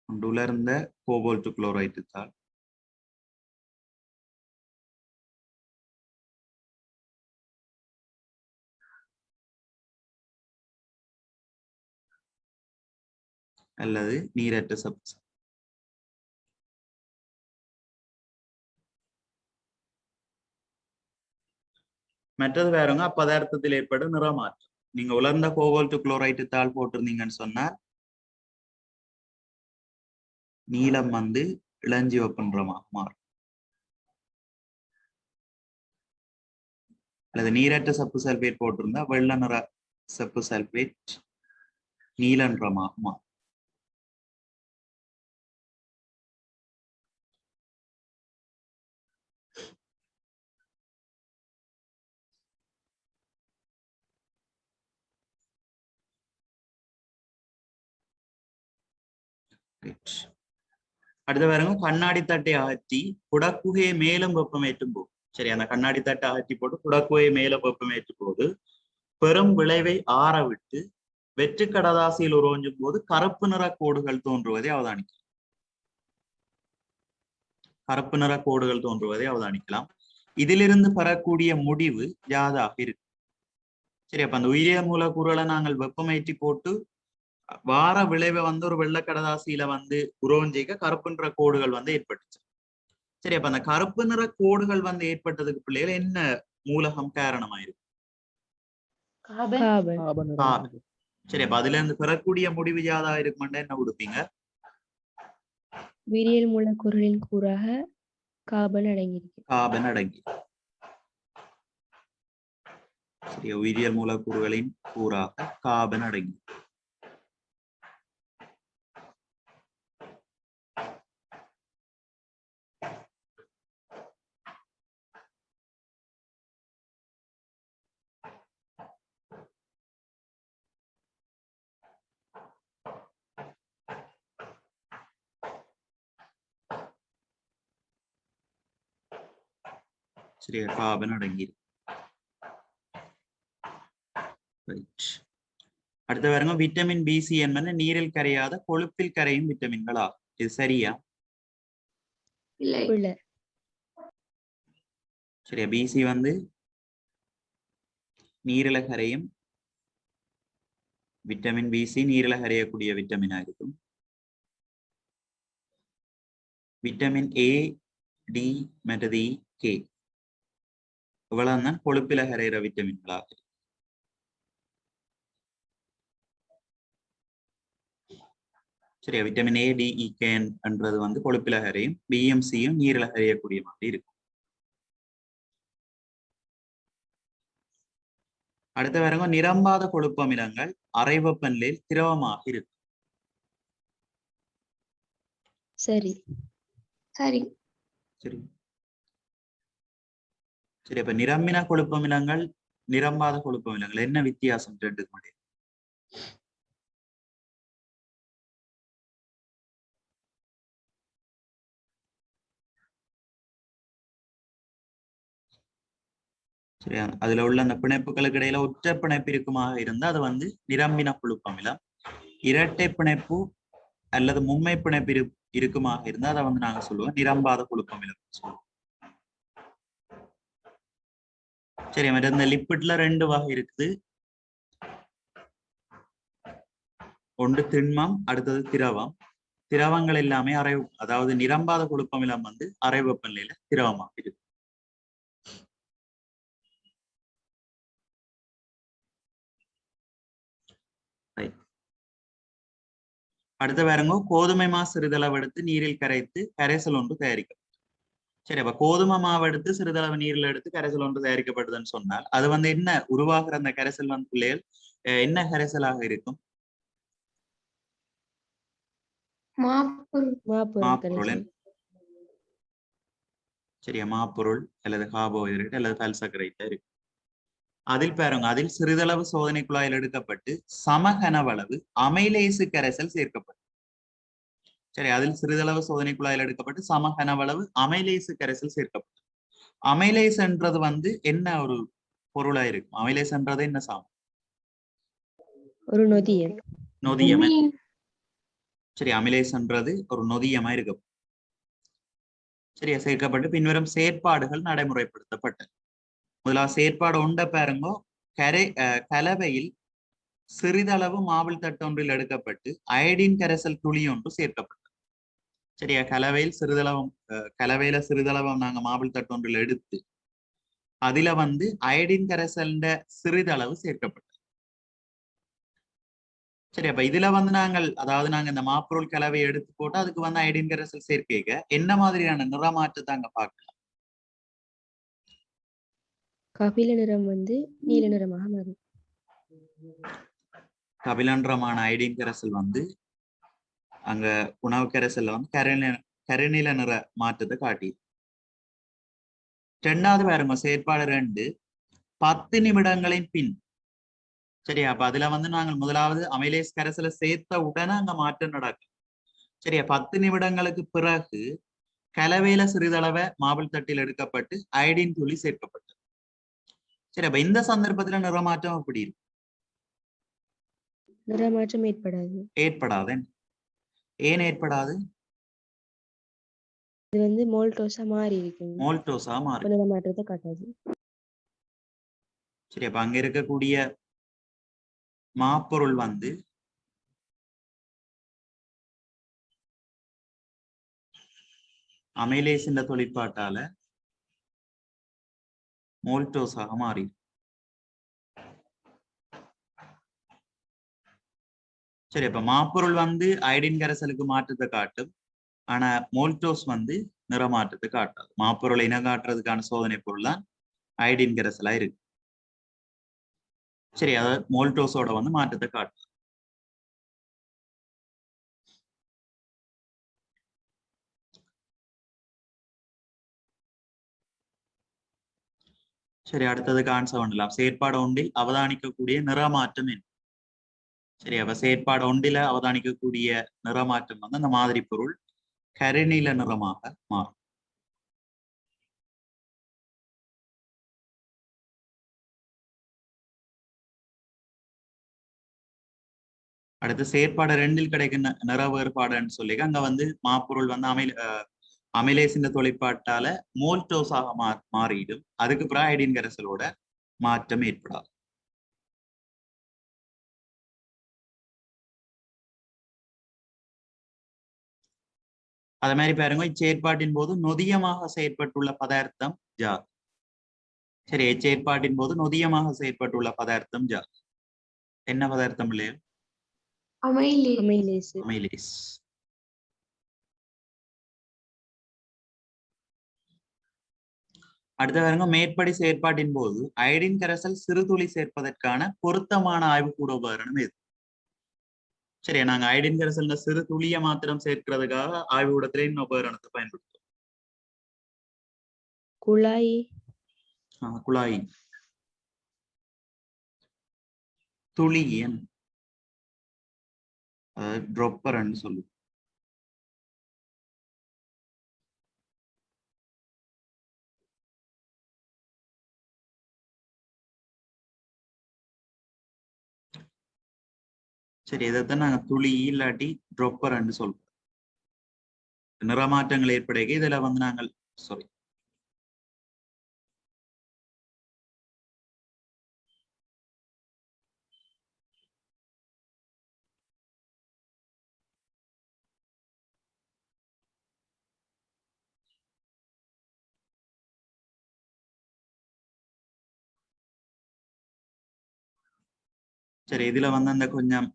[SPEAKER 1] ஒன்று உலர்ந்த கோபால்ட் குளோரைட் தாள், அல்லது நீரற்ற சப்பு. மற்றது வேறங்க அப்பதார்த்தத்தில் ஏற்படும் நிறமாற்றம். நீங்க உலர்ந்த கோபால்ட் குளோரைட்டு தாள் போட்டிருந்தீங்கன்னு சொன்னா நீலம் வந்து இளஞ்சிவப்பு நிறமாக மாறும். அல்லது நீரற்ற சப்பு சல்பேட் போட்டிருந்தா வெள்ள நிற சப்பு சல்பேட் நீல நிறமாக மாறும். அடுத்த பாருங்க கண்ணாடி தட்டை அகற்றி குடக்குகையை மேலும் வெப்பமேற்றும் போது, சரி அந்த கண்ணாடி தட்டை அகற்றி போட்டு குடக்குகையை மேல வெப்பமேற்றும் போது பெரும் விளைவை ஆற விட்டு வெற்று கடதாசியில் உருவஞ்சும் போது கருப்பு நிற கோடுகள் தோன்றுவதை அவதானிக்கலாம். கருப்பு நிற கோடுகள் தோன்றுவதை அவதானிக்கலாம். இதிலிருந்து பெறக்கூடிய முடிவு யாதாக இருக்கு? சரி, அப்ப அந்த உயிரியல் மூலக்கூறுகளை நாங்கள் வெப்பமேற்றி போட்டு வார விளைவை வந்து ஒரு வெள்ளை கடதாசியில வந்து உருவஞ்சிக்க கருப்பு நிற கோடுகள் வந்து ஏற்பட்டுச்சு. சரி, அப்ப அந்த கருப்பு நிற கோடுகள் வந்து ஏற்பட்டதுக்கு பிள்ளைகள் என்ன மூலகம் காரணமாயிருக்கு? சரி, அப்ப அதுல இருந்து பெறக்கூடிய முடிவு யாதா இருக்குமெண்டா என்ன கொடுப்பீங்க?
[SPEAKER 2] உயிரியல் மூலக்கூறுகளின் கூறாக கார்பன் அடங்கியிருக்கு.
[SPEAKER 1] கார்பன் அடங்கி. சரி, உயிரியல் மூலக்கூறுகளின் கூறாக கார்பன் அடங்கி. சரியா, கார்பன் அடங்கி. அடுத்த பாருங்க விட்டமின் பிசி என்பது நீரில் கரையாத கொழுப்பில் கரையும் விட்டமின்கள் ஆகும். இது சரியா?
[SPEAKER 2] இல்ல.
[SPEAKER 1] சரியா, பிசி வந்து நீரில கரையும் விட்டமின் பிசி நீரில கரையக்கூடிய விட்டமினா இருக்கும். விட்டமின் ஏ, டி மற்றது கே இவ்வளவுதான் கொழுப்பில கரையிற விட்டமின்களாக. சரியா, விட்டமின் ஏ, டி, கே என்றது வந்து கொழுப்பில கரையும், பிஎம்சியும் நீரில கரையக்கூடிய மாதிரி இருக்கும். அடுத்த வரங்க நிரம்பாத கொழுப்பு அமிலங்கள் அறை வெப்பநிலையில் திரவமாக இருக்கும்.
[SPEAKER 2] சரி.
[SPEAKER 1] சரி சரி, அப்ப நிரம்பின கொழுப்பு அமிலங்கள் நிரம்பாத கொழுப்பு அமிலங்கள் என்ன வித்தியாசம் ரெண்டுக்கு முடியும்? சரியா, அதுல உள்ள அந்த பிணைப்புகளுக்கு இடையில ஒற்றை பிணைப்பு இருக்குமாக இருந்தா அது வந்து நிரம்பின கொழுப்பு அமிலம். இரட்டை பிணைப்பு அல்லது மும்மை பிணைப்பு இருக்குமாக இருந்தா அதை வந்து நாங்க சொல்லுவோம் நிரம்பாத கொழுப்பு அமிலம் சொல்லுவோம். சரி, மற்ற இந்த லிப்பிட்ல ரெண்டு வகை இருக்குது. ஒன்று திண்மம், அடுத்தது திரவம். திரவங்கள் எல்லாமே அதாவது நிரம்பாத கொழுப்பு அமிலம் வந்து அறை வெப்பநிலையில திரவமாக இருக்கு. அடுத்த பாருங்க கோதுமை மா சிறிதளவு எடுத்து நீரில் கரைத்து கரைசல் ஒன்று தயாரிக்கும். சரி, அப்ப கோதுமை மாவு எடுத்து சிறிதளவு நீரில் எடுத்து கரைசல் ஒன்று தயாரிக்கப்படுதுன்னு சொன்னால் அது வந்து என்ன உருவாகிற அந்த கரைசல் வந்து பிள்ளைகள் என்ன கரைசலாக இருக்கும்? மாப்பொருள். சரியா, மாப்பொருள் அல்லது கார்போஹைட்ரேட் அல்லது பல்சர்க்கரைட்டா இருக்கு. அதில் பாருங்க, அதில் சிறிதளவு சோதனை குழாயில் எடுக்கப்பட்டு சமகனவளவு அமைலேசு கரைசல் சேர்க்கப்படும். சரி, அதில் சிறிதளவு சோதனை குழாயில் எடுக்கப்பட்டு சமகனவளவு அமைலேசு கரைசல் சேர்க்கப்படும். அமைலேஸ்ன்றது வந்து என்ன ஒரு பொருளா இருக்கும்? அமைலேஸ்ன்றது என்ன சாமம்?
[SPEAKER 2] ஒரு நொதியம்.
[SPEAKER 1] நொதியம். சரி, அமைலேஸ்ன்றது ஒரு நொதியமா இருக்கும். சரியா, சேர்க்கப்பட்டு பின்வரும் செயற்பாடுகள் நடைமுறைப்படுத்தப்பட்டது. முதலாவது செயற்பாடு ஒன்றை பாருங்க, கலவையில் சிறிதளவு மாவில் தட்டொன்றில் எடுக்கப்பட்டு அயடின் கரைசல் துளி ஒன்று சேர்க்கப்பட்டது. சரியா, கலவையில சிறிதளவு நாங்க மாவில் தட்டொன்றில் எடுத்து அதுல வந்து அயடின் கரைசல்ன்ற சிறிதளவு சேர்க்கப்பட்டது. சரி, அப்ப இதுல வந்து நாங்க இந்த மாப்பொருள் கலவையை எடுத்து போட்டு அதுக்கு வந்து அயடின் கரைசல் சேர்க்க என்ன மாதிரியான நிறமாற்றத்தை அங்க பார்க்கலாம்?
[SPEAKER 2] கபில நிறம் வந்து நீல நிறமாக மாறும்.
[SPEAKER 1] கபிலன்றமான அயடின் கரைசல் வந்து அங்க உணவு கரைசல்ல வந்து கருநீல நிற மாற்றத்தை காட்டி. ரெண்டாவது பாருங்க, செயற்பாடு 2 10 நிமிடங்களின் பின். சரியா, அப்ப அதுல வந்து நாங்கள் முதலாவது அமைலேஸ் கரைசலை சேர்த்த உடனே அங்க மாற்றம் நடக்கும். சரியா, 10 நிமிடங்களுக்கு பிறகு கலவையில சிறிதளவை மாவில் தட்டில் எடுக்கப்பட்டு அயடின் துளி சேர்க்கப்பட்டது. சரி, அப்ப இந்த சந்தர்ப்பத்துல நிறமாற்றம் எப்படி இருக்கு?
[SPEAKER 2] நிறமாற்றம் ஏற்படாது.
[SPEAKER 1] ஏன் ஏற்படாது?
[SPEAKER 2] இது வந்து மோல்டோஸா மாறி இருக்கு.
[SPEAKER 1] மோல்டோஸா மாறி
[SPEAKER 2] நிறமாற்றத்தை காட்டாது.
[SPEAKER 1] சரி, அப்ப அங்க இருக்கக்கூடிய மாப்பொருள் வந்து அமைலேஸ் என்ற தொழிற்பாட்டால மோல்டோஸாக மாறி. சரி, அப்ப மாப்பொருள் வந்து அயடின் கரைசலுக்கு மாற்றத்தை காட்டும், ஆனா மோல்டோஸ் வந்து நிறமாற்றத்தை காட்டாது. மாப்பொருளை இனம் காட்டுறதுக்கான சோதனை பொருள் தான் அயடின் கரைசலா இருக்கு. சரி, அதாவது மோல்டோஸோட வந்து மாற்றத்தை காட்டும். சரி, அடுத்தது ஆன்சர் பண்ணலாம். செயற்பாடு ஒன்றில் அவதானிக்கக்கூடிய நிறமாற்றம் என்ன? சரி, அப்ப செயற்பாடு ஒன்றில அவதானிக்கக்கூடிய நிறமாற்றம் வந்து அந்த மாதிரி பொருள் கருநீல நிறமாக மாறும். அடுத்து செயற்பாடு 2 கிடைக்கும் நிற வேறுபாடுன்னு சொல்லி அங்க வந்து மாப்பொருள் வந்து அமைலேசின் தொழிற்பாட்டால மோல்டோஸாக மாறிடும். அதுக்கு பிறகு அயடின் கரைசலோட மாற்றம் ஏற்படாது. அதே மாதிரி பாருங்க, இச்செயற்பாட்டின் போது நொதியமாக செயற்பட்டுள்ள பதார்த்தம் ஜாத். சரி, இச்செயற்பாட்டின் போது நொதியமாக செயற்பட்டுள்ள பதார்த்தம் ஜாத். என்ன பதார்த்தம் இல்லையா? அமைலேஸ். அடுத்த பாருங்க, மேற்படி செயற்பாட்டின் போது அயடின் கரைசல் சிறுதுளி சேர்ப்பதற்கான பொருத்தமான ஆய்வுக்கூட உபகரணம் எது? சரி, நாங்க அயடின் கரைசல்ல சிறு துளிய மாத்திரம் சேர்க்கிறதுக்காக ஆய்வுக்கூடத்துல இன்னும் உபகரணத்தை பயன்படுத்துவோம். குழாய் துளியன் ட்ராப்பர்ன்னு சொல்லுவோம். சரி, இதைத்தான் நாங்க துளி இல்லாட்டி ட்ராப்பர்ன்னு சொல்றோம். நிறமாற்றங்கள் ஏற்படுக இதுல வந்து நாங்கள் சரி, இதுல வந்து அந்த கொஞ்சம்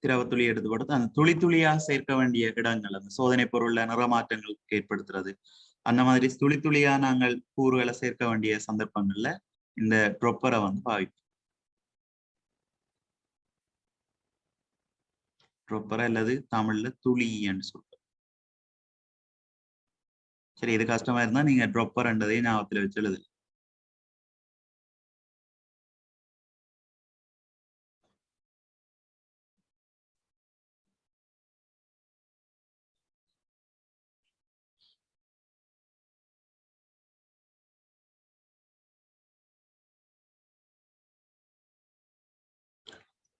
[SPEAKER 1] திரவ துளி எடுத்து போட்டு அந்த துளியா சேர்க்க வேண்டிய இடங்கள் அந்த சோதனை பொருள்ல நிறமாற்றங்கள் ஏற்படுத்துறது, அந்த மாதிரி துளியா நாங்கள் கூறுகளை சேர்க்க வேண்டிய சந்தர்ப்பங்கள்ல இந்த ட்ராப்பரை வந்து பாவிப்போம். ட்ராப்பர் அல்லது தமிழ்ல துளின்னு சொல்றோம். சரி, இது கஷ்டமா இருந்தா நீங்க ட்ராப்பர்ன்றதை ஞாபகத்துல வச்சு எழுது.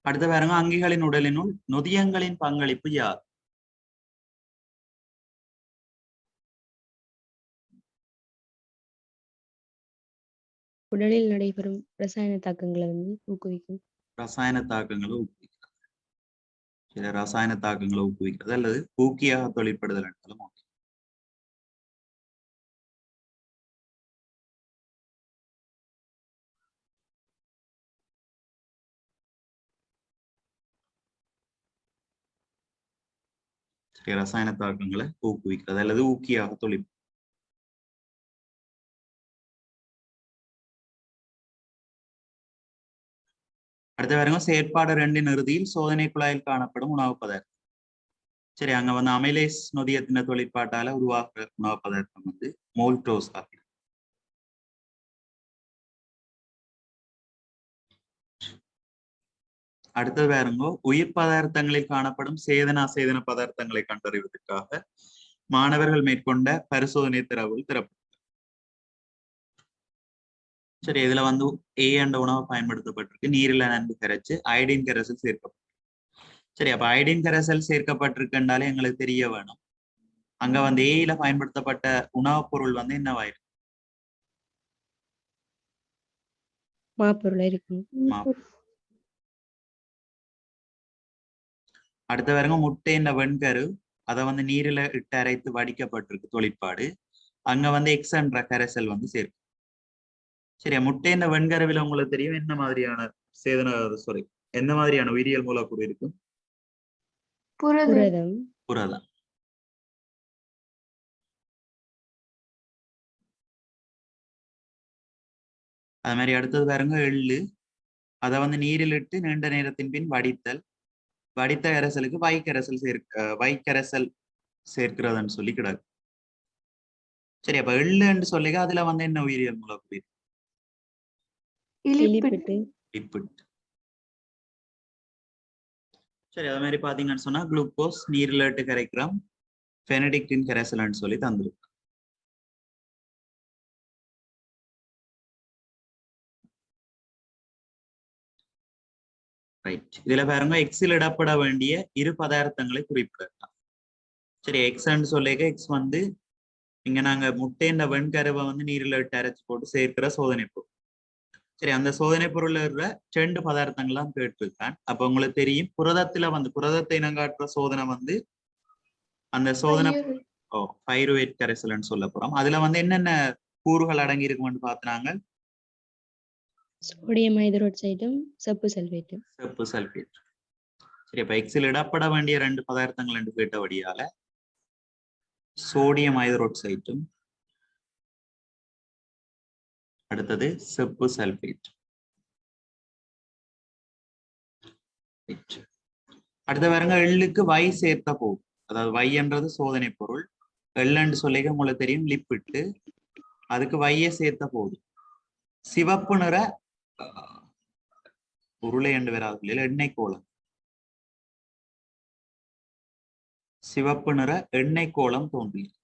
[SPEAKER 1] அடுத்த பாருங்க, அங்கிகளின் உடலினுள் நொதியங்களின் பங்களிப்பு யார்?
[SPEAKER 2] உடலில் நடைபெறும் ரசாயன தாக்கங்களை வந்து ஊக்குவிக்கும்.
[SPEAKER 1] ரசாயன தாக்கங்களை ஊக்குவிக்கிறது. சில ரசாயன தாக்கங்களை ஊக்குவிக்கிறது அல்லது ஊக்கியாக தொழிற்படுதல் என்றாலும் ஓகே. சரி, ரசாயன தாக்கங்களை ஊக்குவிக்கிறது அல்லது ஊக்கியாக தொழில். அடுத்த பாருங்க, செயற்பாடு 2 இறுதியில் சோதனை குழாயில் காணப்படும் உணவு பதார்த்தம். சரி, அங்க வந்து அமைலேஸ் நொதியத்தின தொழிற்பாட்டால உருவாக்குற உணவு பதார்த்தம் வந்து மோல்டோஸ் ஆகும். அடுத்தது பாருங்க, உயிர் பதார்த்தங்களில் காணப்படும் சேதன அசேதன பதார்த்தங்களை கண்டறிவதற்காக மாணவர்கள் மேற்கொண்ட பரிசோதனை தரவுகள் திறப்பு. சரி, இதுல வந்து ஏ என்ற உணவு பயன்படுத்தப்பட்டிருக்கு. நீரில் நன்கு கரைச்சு அயோடின் கரைசல் சேர்க்கப்பட்டிருக்கு. சரி, அப்ப அயோடின் கரைசல் சேர்க்கப்பட்டிருக்குன்றாலே எங்களுக்கு தெரிய வேணும், அங்க வந்து ஏல பயன்படுத்தப்பட்ட உணவுப் பொருள் வந்து என்னவாயிருக்கு?
[SPEAKER 2] மாப்பொருளா இருக்கும்.
[SPEAKER 1] அடுத்த பாருங்க, முட்டை என்ற வெண்கரு அதை வந்து நீரில இட்டு அரைத்து வடிக்கப்பட்டிருக்கு தொழிற்பாடு. அங்க வந்து எக்ஸ் என்ற கரைசல் வந்து சேர்க்கும். சரியா, முட்டை என்ற வெண்கருவில உங்களுக்கு தெரியும் என்ன மாதிரியான சேதன சாரி என்ன மாதிரியான உயிரியல் மூலக்கூறு இருக்கும்?
[SPEAKER 2] புரதம்.
[SPEAKER 1] புரதம். அது மாதிரி அடுத்தது பாருங்க, எள்ளு அதை வந்து நீரில் இட்டு நீண்ட நேரத்தின் பின் வடித்தல். வடித்த கரைசலுக்கு வைக்கரைசல் சேர்க்கிறதுன்னு சொல்லி கிடாது. சரி, அப்ப எள்ளுன்னு சொல்லிக்க அதுல வந்து என்ன உயிரியல் மூலக்கூறு? லிப்பிட். சரி, அது மாதிரி பாத்தீங்கன்னு சொன்னா குளுக்கோஸ் நீர்ல இட்டு கரைக்கிறோம், பெனடிக்டின் கரைசல்னு சொல்லி தந்துருக்கு. ரைட், இதுல பாருங்க, எக்ஸில் இடப்பட வேண்டிய இரு பதார்த்தங்களை குறிப்பிடலாம். சரி, எக்ஸ்ன்னு சொல்லிக்க எக்ஸ் வந்து இங்க நாங்க முட்டைன்ற வெண்கருவை வந்து நீரில் இட்டு அரைச்சு போட்டு சேர்க்கிற சோதனை பொருள். சரி, அந்த சோதனை பொருள்ல இருக்கிற 2 பதார்த்தங்கள்லாம் கேட்டிருக்கான். அப்ப உங்களுக்கு தெரியும், புரதத்துல வந்து புரதத்தை இனங்காட்டுற சோதனை வந்து அந்த சோதனை பைருவேட் கரைசல்னு சொல்ல போறோம். அதுல வந்து என்னென்ன கூறுகள் அடங்கி இருக்கும்னு பார்த்தாங்க.
[SPEAKER 2] சோடியம் ஹைட்ராக்சைடும் செப்பு சல்பேட்டும்.
[SPEAKER 1] செப்பு சல்பேட். சரி, அப்ப எக்ஸில் இடப்பட வேண்டிய 2 பதார்த்தங்கள் என்று கேட்டபடியால சோடியம் ஹைட்ராக்சைடும் அடுத்தது செப்பு சல்பேட். அடுத்த பாருங்க, எள்ளுக்கு வை சேர்த்த போகும். அதாவது வை என்றது சோதனை பொருள், எள்ளுன்னு சொல்லிக்க உங்களுக்கு தெரியும் லிப்பிட்டு, அதுக்கு வையை சேர்த்த போகுது. சிவப்பு நிற உருளை என்று வராது, எண்ணெய் கோலம். சிவப்பு நிற எண்ணெய் கோலம் தோன்றியது.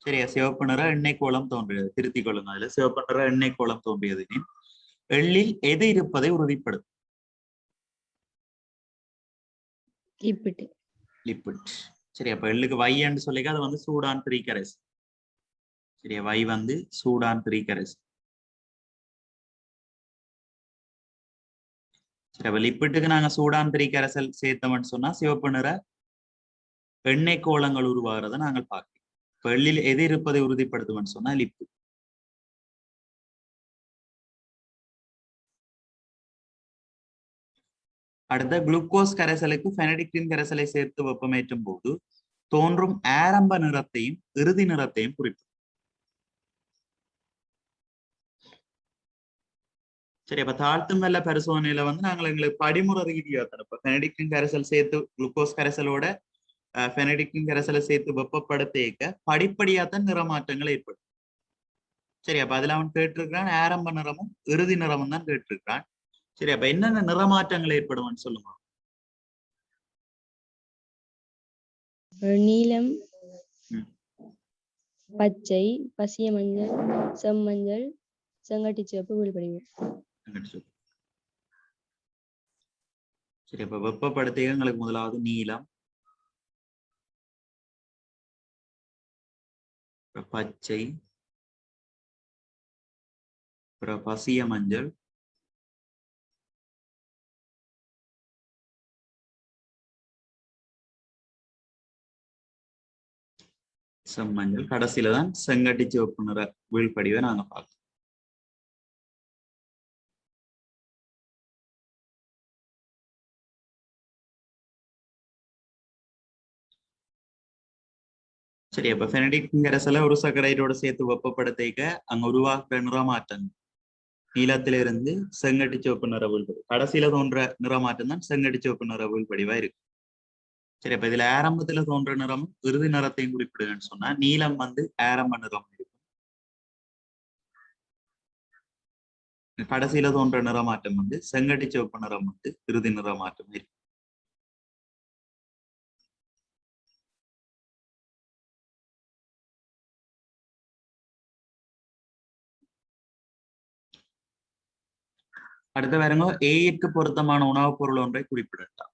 [SPEAKER 1] சரியா, சிவப்பு நிற எண்ணெய் கோலம் தோன்றியது. திருத்திக் கொள்ளுங்க, அதுல சிவப்பு நிற எண்ணெய் கோலம் தோன்றியது எள்ளில் எது இருப்பதை உறுதிப்படுத்தும்? லிப்பிட். சரி, அப்ப எள்ளுக்கு வைன்னு சொல்லிக்க அது வந்து சூடான் 3 கரைசல். சரியா, வை வந்து சூடான் 3 கரைசல். சரி, அப்ப லிப்பிட்டுக்கு நாங்க சூடான் 3 கரைசல் சேர்த்தோம்னு சொன்னா சிவப்பு நிற எண்ணெய் கோலங்கள் உருவாகிறத நாங்கள் பார்க்கிறோம். இப்ப எள்ளில் எது இருப்பதை உறுதிப்படுத்தும்னு சொன்னா லிப்பிட். அடுத்த குளுக்கோஸ் கரைசலுக்கு பெனடிக்டின் கரைசலை சேர்த்து வெப்பமேற்றும் போது தோன்றும் ஆரம்ப நிறத்தையும் இறுதி நிறத்தையும் குறிப்பிடும். சரி, அப்ப தாழ்த்தும் வெள்ள பரிசோதனையில வந்து நாங்கள் எங்களுக்கு படிமுறை ரீதியா தரப்போம். பெனடிக்டின் கரைசல் சேர்த்து குளுக்கோஸ் கரைசலோட பெனடிக்டின் கரைசலை சேர்த்து வெப்பப்படுத்த படிப்படியா தான் நிறமாற்றங்கள் ஏற்படும். சரி, அப்ப அதுல அவன் கேட்டிருக்கிறான் ஆரம்ப நிறமும் இறுதி நிறமும் தான் கேட்டிருக்கிறான். சரி, அப்ப என்னென்ன நிறமாற்றங்கள் ஏற்படும் சொல்லுங்க.
[SPEAKER 2] நீலம், பச்சை, பசிய மஞ்சள், செம்மஞ்சள், செங்கட்டி சிவப்பு, விழுப்படிவு.
[SPEAKER 1] சரி, அப்ப வெப்பப்படுத்திய எங்களுக்கு முதலாவது நீலம், பச்சை, பசிய மஞ்சள், செம்மஞ்சள். கடைசியில தான் செங்கட்டி சிவப்பு நிற வீழ்படிவை நாங்க பார்க்கணும். சரி, அப்ப பெனடிக்ட் கரைசலை ஒரு சர்க்கரையோட சேர்த்து வெப்பப்படுத்திக்க அங்க உருவாக்குற நிறமாற்றம் நீலத்திலிருந்து செங்கட்டி சிவப்பு நிற வீழ்படி, கடைசியில தோன்ற நிறமாற்றம் தான் செங்கட்டி சிவப்பு நிற வீழ்படிவா இருக்கு. சரி, அப்ப இதுல ஆரம்பத்துல தோன்ற நிறம் இறுதி நிறத்தையும் குறிப்பிடுங்கன்னு சொன்னா நீலம் வந்து ஆரம்ப நிறம் இருக்கும், கடைசியில தோன்ற நிறமாற்றம் வந்து செங்கட்டி சிவப்பு நிறம் வந்து இறுதி நிறமாற்றம் இருக்கு. அடுத்த வேறங்க ஏக்கு பொருத்தமான உணவுப் பொருள் ஒன்றை குறிப்பிடலாம்.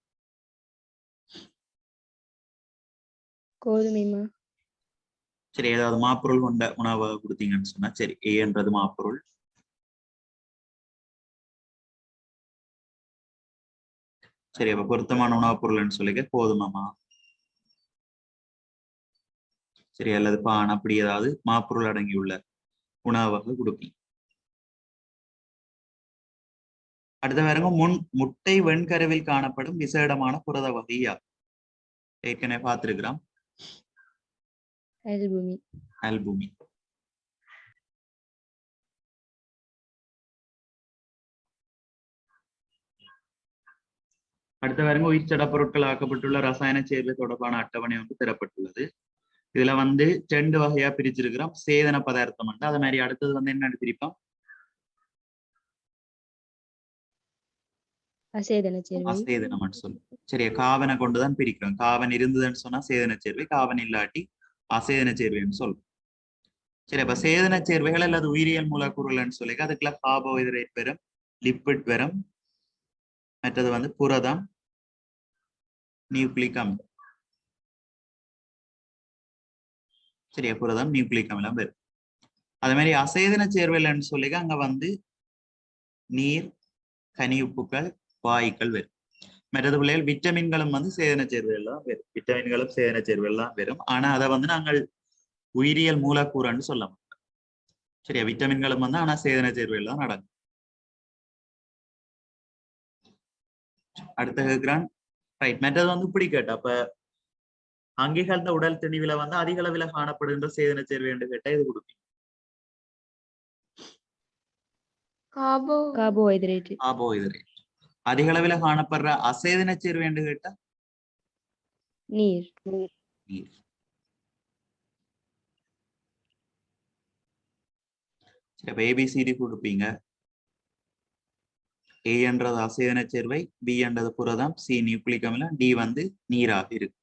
[SPEAKER 2] கோதுமைமா.
[SPEAKER 1] சரி, ஏதாவது மாப்பொருள் கொண்ட உணவை கொடுத்தீங்கன்னு சொன்னா சரி, ஏ என்றது மாப்பொருள். சரி, அப்ப பொருத்தமான உணவுப் பொருள்னு சொல்லிக்க கோதுமைமா. சரி, அல்லது பான் அப்படி ஏதாவது மாப்பொருள் அடங்கியுள்ள உணவாக கொடுப்பீங்க. அடுத்த வேறங்க முட்டை வெண்கருவில் காணப்படும் விசேடமான புரத வகையா ஏற்கனவே பார்த்திருக்கிறோம்.
[SPEAKER 2] அல்புமின்.
[SPEAKER 1] அல்புமின். அடுத்த வேறங்க உயிர்ச்சட பொருட்கள் ஆக்கப்பட்டுள்ள ரசாயன சேர்வை தொடர்பான அட்டவணை வந்து பெறப்பட்டுள்ளது. இதுல வந்து 2 வகையா பிரிச்சிருக்கிறோம். சேதன பதார்த்தம் வந்து அது மாதிரி அடுத்தது வந்து என்ன பிரிப்போம்?
[SPEAKER 2] அசேதன சேர்வை.
[SPEAKER 1] அசேதனம் சொல்லும். சரியா, காவனை கொண்டுதான் பிரிக்கிறோம். காவன் இருந்ததுன்னு சொன்னா சேதன சேர்வை, காவன் இல்லாட்டி அசேதன சேர்வைன்னு சொல்லும். சரி, அப்ப சேதன சேர்வைகள் அல்லது உயிரியல் மூலக்கூறுகள்னு சொல்லி அதுக்குள்ள கார்போஹைட்ரேட் வரும், லிப்பிட் வரும், மற்றது வந்து புரதம், நியூக்ளிக் அமிலம். சரியா, புரதம் நியூக்ளிக் அமிலம் வரும். அதே மாதிரி அசேதன சேர்வைகள்னு சொல்லி அங்க வந்து நீர், கனியுப்புக்கள், வாயுக்கள் வரும். மற்றது பிள்ளைகள் விட்டமின்களும் வந்து சேதன சேர்வைகள் தான் வரும். விட்டமின்களும் சேதன சேர்வைகள் தான் வரும். ஆனா அதை வந்து நாங்கள் உயிரியல் மூலக்கூறுன்னு சொல்ல மாட்டோம். சரியா, விட்டமின்களும் வந்து ஆனா சேதன சேர்வைகள் தான் நடக்கும். அடுத்த கேட்கிறான். ரைட், மற்றது வந்து இப்படி கேட்டா அப்ப அங்கீகார்ந்த உடல் திணிவில வந்து அதிக அளவில் காணப்படுகின்ற சேதன சேர்வை என்று கேட்டா இது கொடுப்பீங்க.
[SPEAKER 2] கார்போஹைட்ரேட்.
[SPEAKER 1] கார்போஹைட்ரேட். அதிக அளவில் காணப்படுற அசேதன சேர்வை என்று கேட்டா
[SPEAKER 2] நீர்.
[SPEAKER 1] நீர். சரி, அப்ப ஏபிசிடி கொடுப்பீங்க. ஏ என்றது அசேதன சேர்வை, பி என்றது புரதம், சி நியூக்ளிக் அமிலம், டி வந்து நீராக இருக்கு.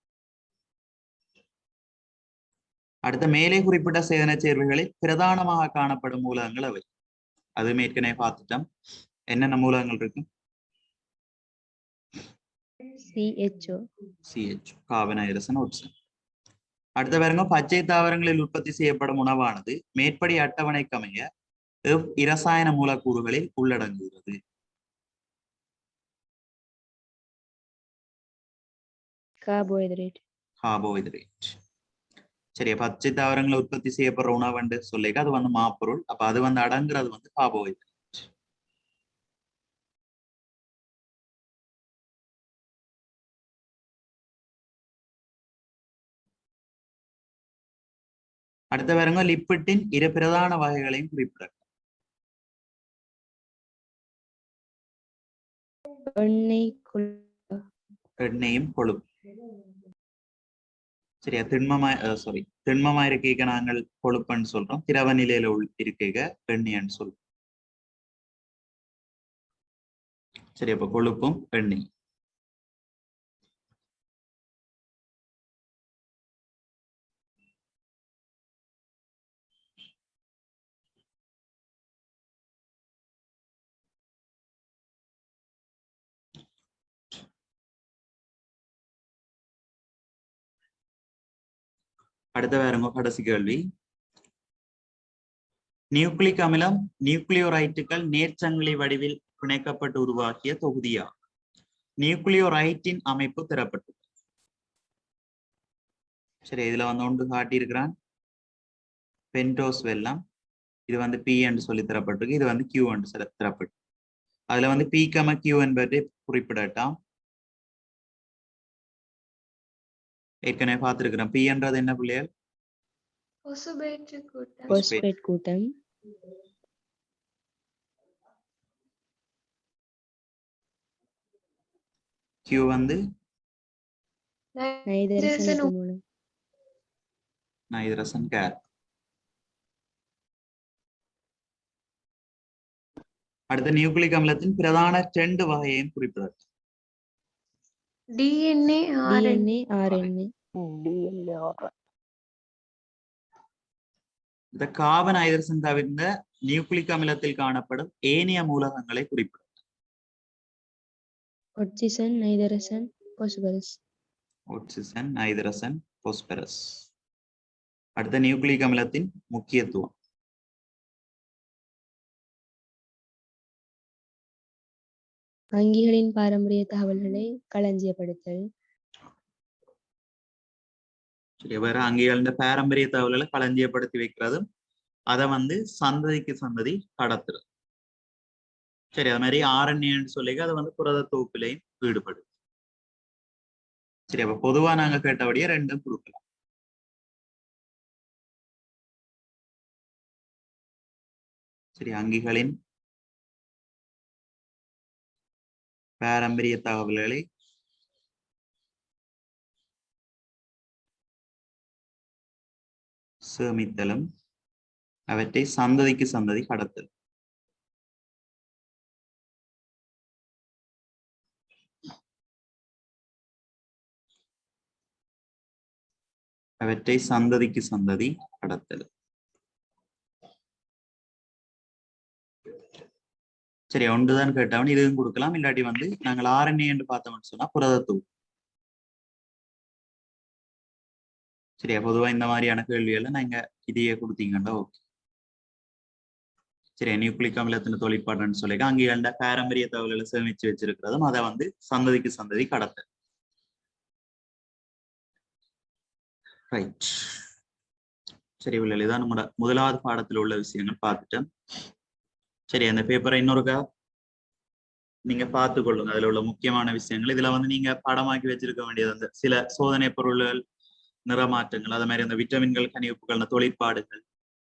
[SPEAKER 1] அடுத்த மேலே குறிப்பிட்ட சேதன சேர்வைகளில் பிரதானமாக காணப்படும் மூலகங்கள் அவை. அது ஏற்கனவே பார்த்துட்டோம். என்னென்ன மூலகங்கள் இருக்கு?
[SPEAKER 2] CHO.
[SPEAKER 1] Carbon, hydrogen, oxygen. அடுத்த பாருங்க, பச்சை தாவரங்களில் உற்பத்தி செய்யப்படும் உணவானது மேற்படி அட்டவணைக்கு அமைய இரசாயன மூலக்கூறுகளில் உள்ளடங்குகிறது. கார்போஹைட்ரேட். சரியா, பச்சை தாவரங்களை உற்பத்தி செய்யப்படுற உணவு சொல்லிக்க அது வந்து மாப்பொருள். அப்ப அது வந்து அடங்குறது வந்து கார்போஹைட்ரேட். அடுத்த பாருங்க, லிப்பிட்டின் இரு பிரதான வகைகளையும் குறிப்பிட. எண்ணெயும் கொழுப்பு. சரியா, திண்மமா இருக்க நாங்கள் கொழுப்புன்னு சொல்றோம், திரவ நிலையில இருக்க எண்ணெய்ன்னு சொல்றோம். சரி, அப்ப கொழுப்பும் எண்ணெய். அடுத்த வேறங்க கடைசி கேள்வி. நியூக்ளிக் அமிலம் நியூக்ளியோரைட்டுகள் நேர்ச்சங்கிலி வடிவில் பிணைக்கப்பட்டு உருவாக்கிய தொகுதியா? நியூக்ளியோரைட்டின் அமைப்பு பெறப்பட்டது. சரி, இதுல வந்து ஒன்று காட்டியிருக்கிறான் பென்டோஸ் வெல்லம். இது வந்து பி என்று சொல்லி தரப்பட்டிருக்கு. இது வந்து கியூ என்று தரப்பட்டு, அதுல வந்து பி கம கியூ என்பதை குறிப்பிடட்டாம். ஏற்கனவே பார்த்திருக்கிறோம். பி என்றது என்ன பிள்ளைகள்?
[SPEAKER 2] பாஸ்பேட் கூட்டம்.
[SPEAKER 1] கியூ வந்து
[SPEAKER 2] நைதரசன் உப்புமூலம்.
[SPEAKER 1] நைதரசன் கேர். அடுத்த நியூக்ளிக் அமிலத்தின் பிரதான 2 வகையையும் குறிப்பிடட்டும்.
[SPEAKER 2] DNA, RNA.
[SPEAKER 1] இந்த கார்பன் ஹைட்ரஜன் தவிர்ந்த நியூக்ளிக் அமிலத்தில் காணப்படும் ஏனைய மூலகங்களை குறிப்பிடும்.
[SPEAKER 2] ஆக்சிஜன், நைதரசன், பாஸ்பரஸ்.
[SPEAKER 1] ஆக்சிஜன், நைதரசன், பாஸ்பரஸ். அடுத்த நியூக்ளிக் அமிலத்தின் முக்கியத்துவம்.
[SPEAKER 2] அங்கிகளின் பாரம்பரிய தகவல்களை களஞ்சியப்படுத்தல்.
[SPEAKER 1] சரி, வேற அங்கிகளின் பாரம்பரிய தகவல்களை களஞ்சியப்படுத்தி வைக்கிறதும் அதை வந்து சந்ததிக்கு சந்ததி கடத்துறது. சரி, அது மாதிரி RNA சொல்லி அதை வந்து புரத தொகுப்பிலையும் ஈடுபடும். சரி, அப்ப பொதுவா நாங்க கேட்டபடியே 2 கொடுக்கலாம். சரி, அங்கிகளின் பாரம்பரிய தகவல்களை சேமித்தலும் அவற்றை சந்ததிக்கு சந்ததி கடத்தல். அவற்றை சந்ததிக்கு சந்ததி கடத்தல். சரி, ஒன்றுதான் கேட்டவன் இதுவும் கொடுக்கலாம். இல்லாட்டி வந்து நாங்கள் RNA என்று பார்த்தோம்னு சொன்னா புரதத்தூள். சரியா, பொதுவா இந்த மாதிரியான கேள்விகளை நீங்க இதையே கொடுத்தீங்கன்னா ஓகே. சரி, நியூக்ளிக் அமிலத்தின் தொழிற்பாடுன்னு சொல்லி அங்கே பாரம்பரிய தகவல்களை சேமிச்சு வச்சிருக்கிறதும் அதை வந்து சந்ததிக்கு சந்ததி கடத்தல். ரைட். சரி, இவ்வளவு இதான் நம்மளோட முதலாவது பாடத்தில் உள்ள விஷயங்கள் பார்த்துட்டேன். சரி, அந்த பேப்பரை இன்னொருக்கா நீங்க பார்த்து கொள்ளுங்க. அதுல உள்ள முக்கியமான விஷயங்கள் இதுல வந்து நீங்க பாடமாக்கி வச்சிருக்க வேண்டியது அந்த சில சோதனை பொருள்கள், நிறமாற்றங்கள், அது மாதிரி அந்த விட்டமின்கள், கனிவுப்புகள், தொழிற்பாடுகள்,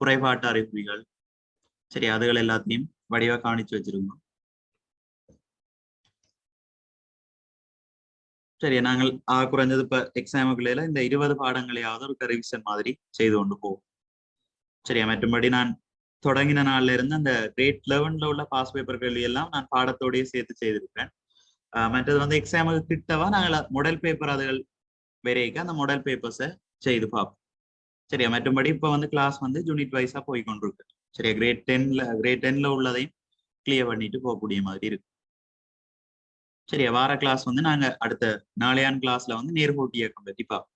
[SPEAKER 1] குறைபாட்டு அறிகுறிகள். சரி, அதுகள் எல்லாத்தையும் வடிவா காணிச்சு வச்சிருக்கோம். சரி, நாங்கள் குறைஞ்சது இப்ப எக்ஸாமுக்குள்ள இந்த 20 பாடங்களையாவது ஒரு ரிவிஷன் மாதிரி செய்து கொண்டு போவோம். சரியா, மற்றும்படி நான் தொடங்கின நாள்ல இருந்து அந்த கிரேட் 11ல உள்ள பாஸ் பேப்பர் கேள்வி எல்லாம் நான் பாடத்தோடய சேர்த்து செய்திருக்கிறேன். மற்றது வந்து எக்ஸாமுக்கு கிட்டவா நாங்கள் மாடல் பேப்பர் அதுகள் வரைக்கும் அந்த மாடல் பேப்பர்ஸை செய்து பார்ப்போம். சரியா, மற்றும்படி இப்ப வந்து கிளாஸ் வந்து யூனிட் வைஸா போய் கொண்டிருக்கு. சரியா, கிரேட் 10ல உள்ளதையும் கிளியர் பண்ணிட்டு போகக்கூடிய மாதிரி இருக்கு. சரியா, வார கிளாஸ் வந்து நாங்க அடுத்த நாளையான் கிளாஸ்ல வந்து நேர்கோட்டு இயக்கம் பற்றி பார்ப்போம்.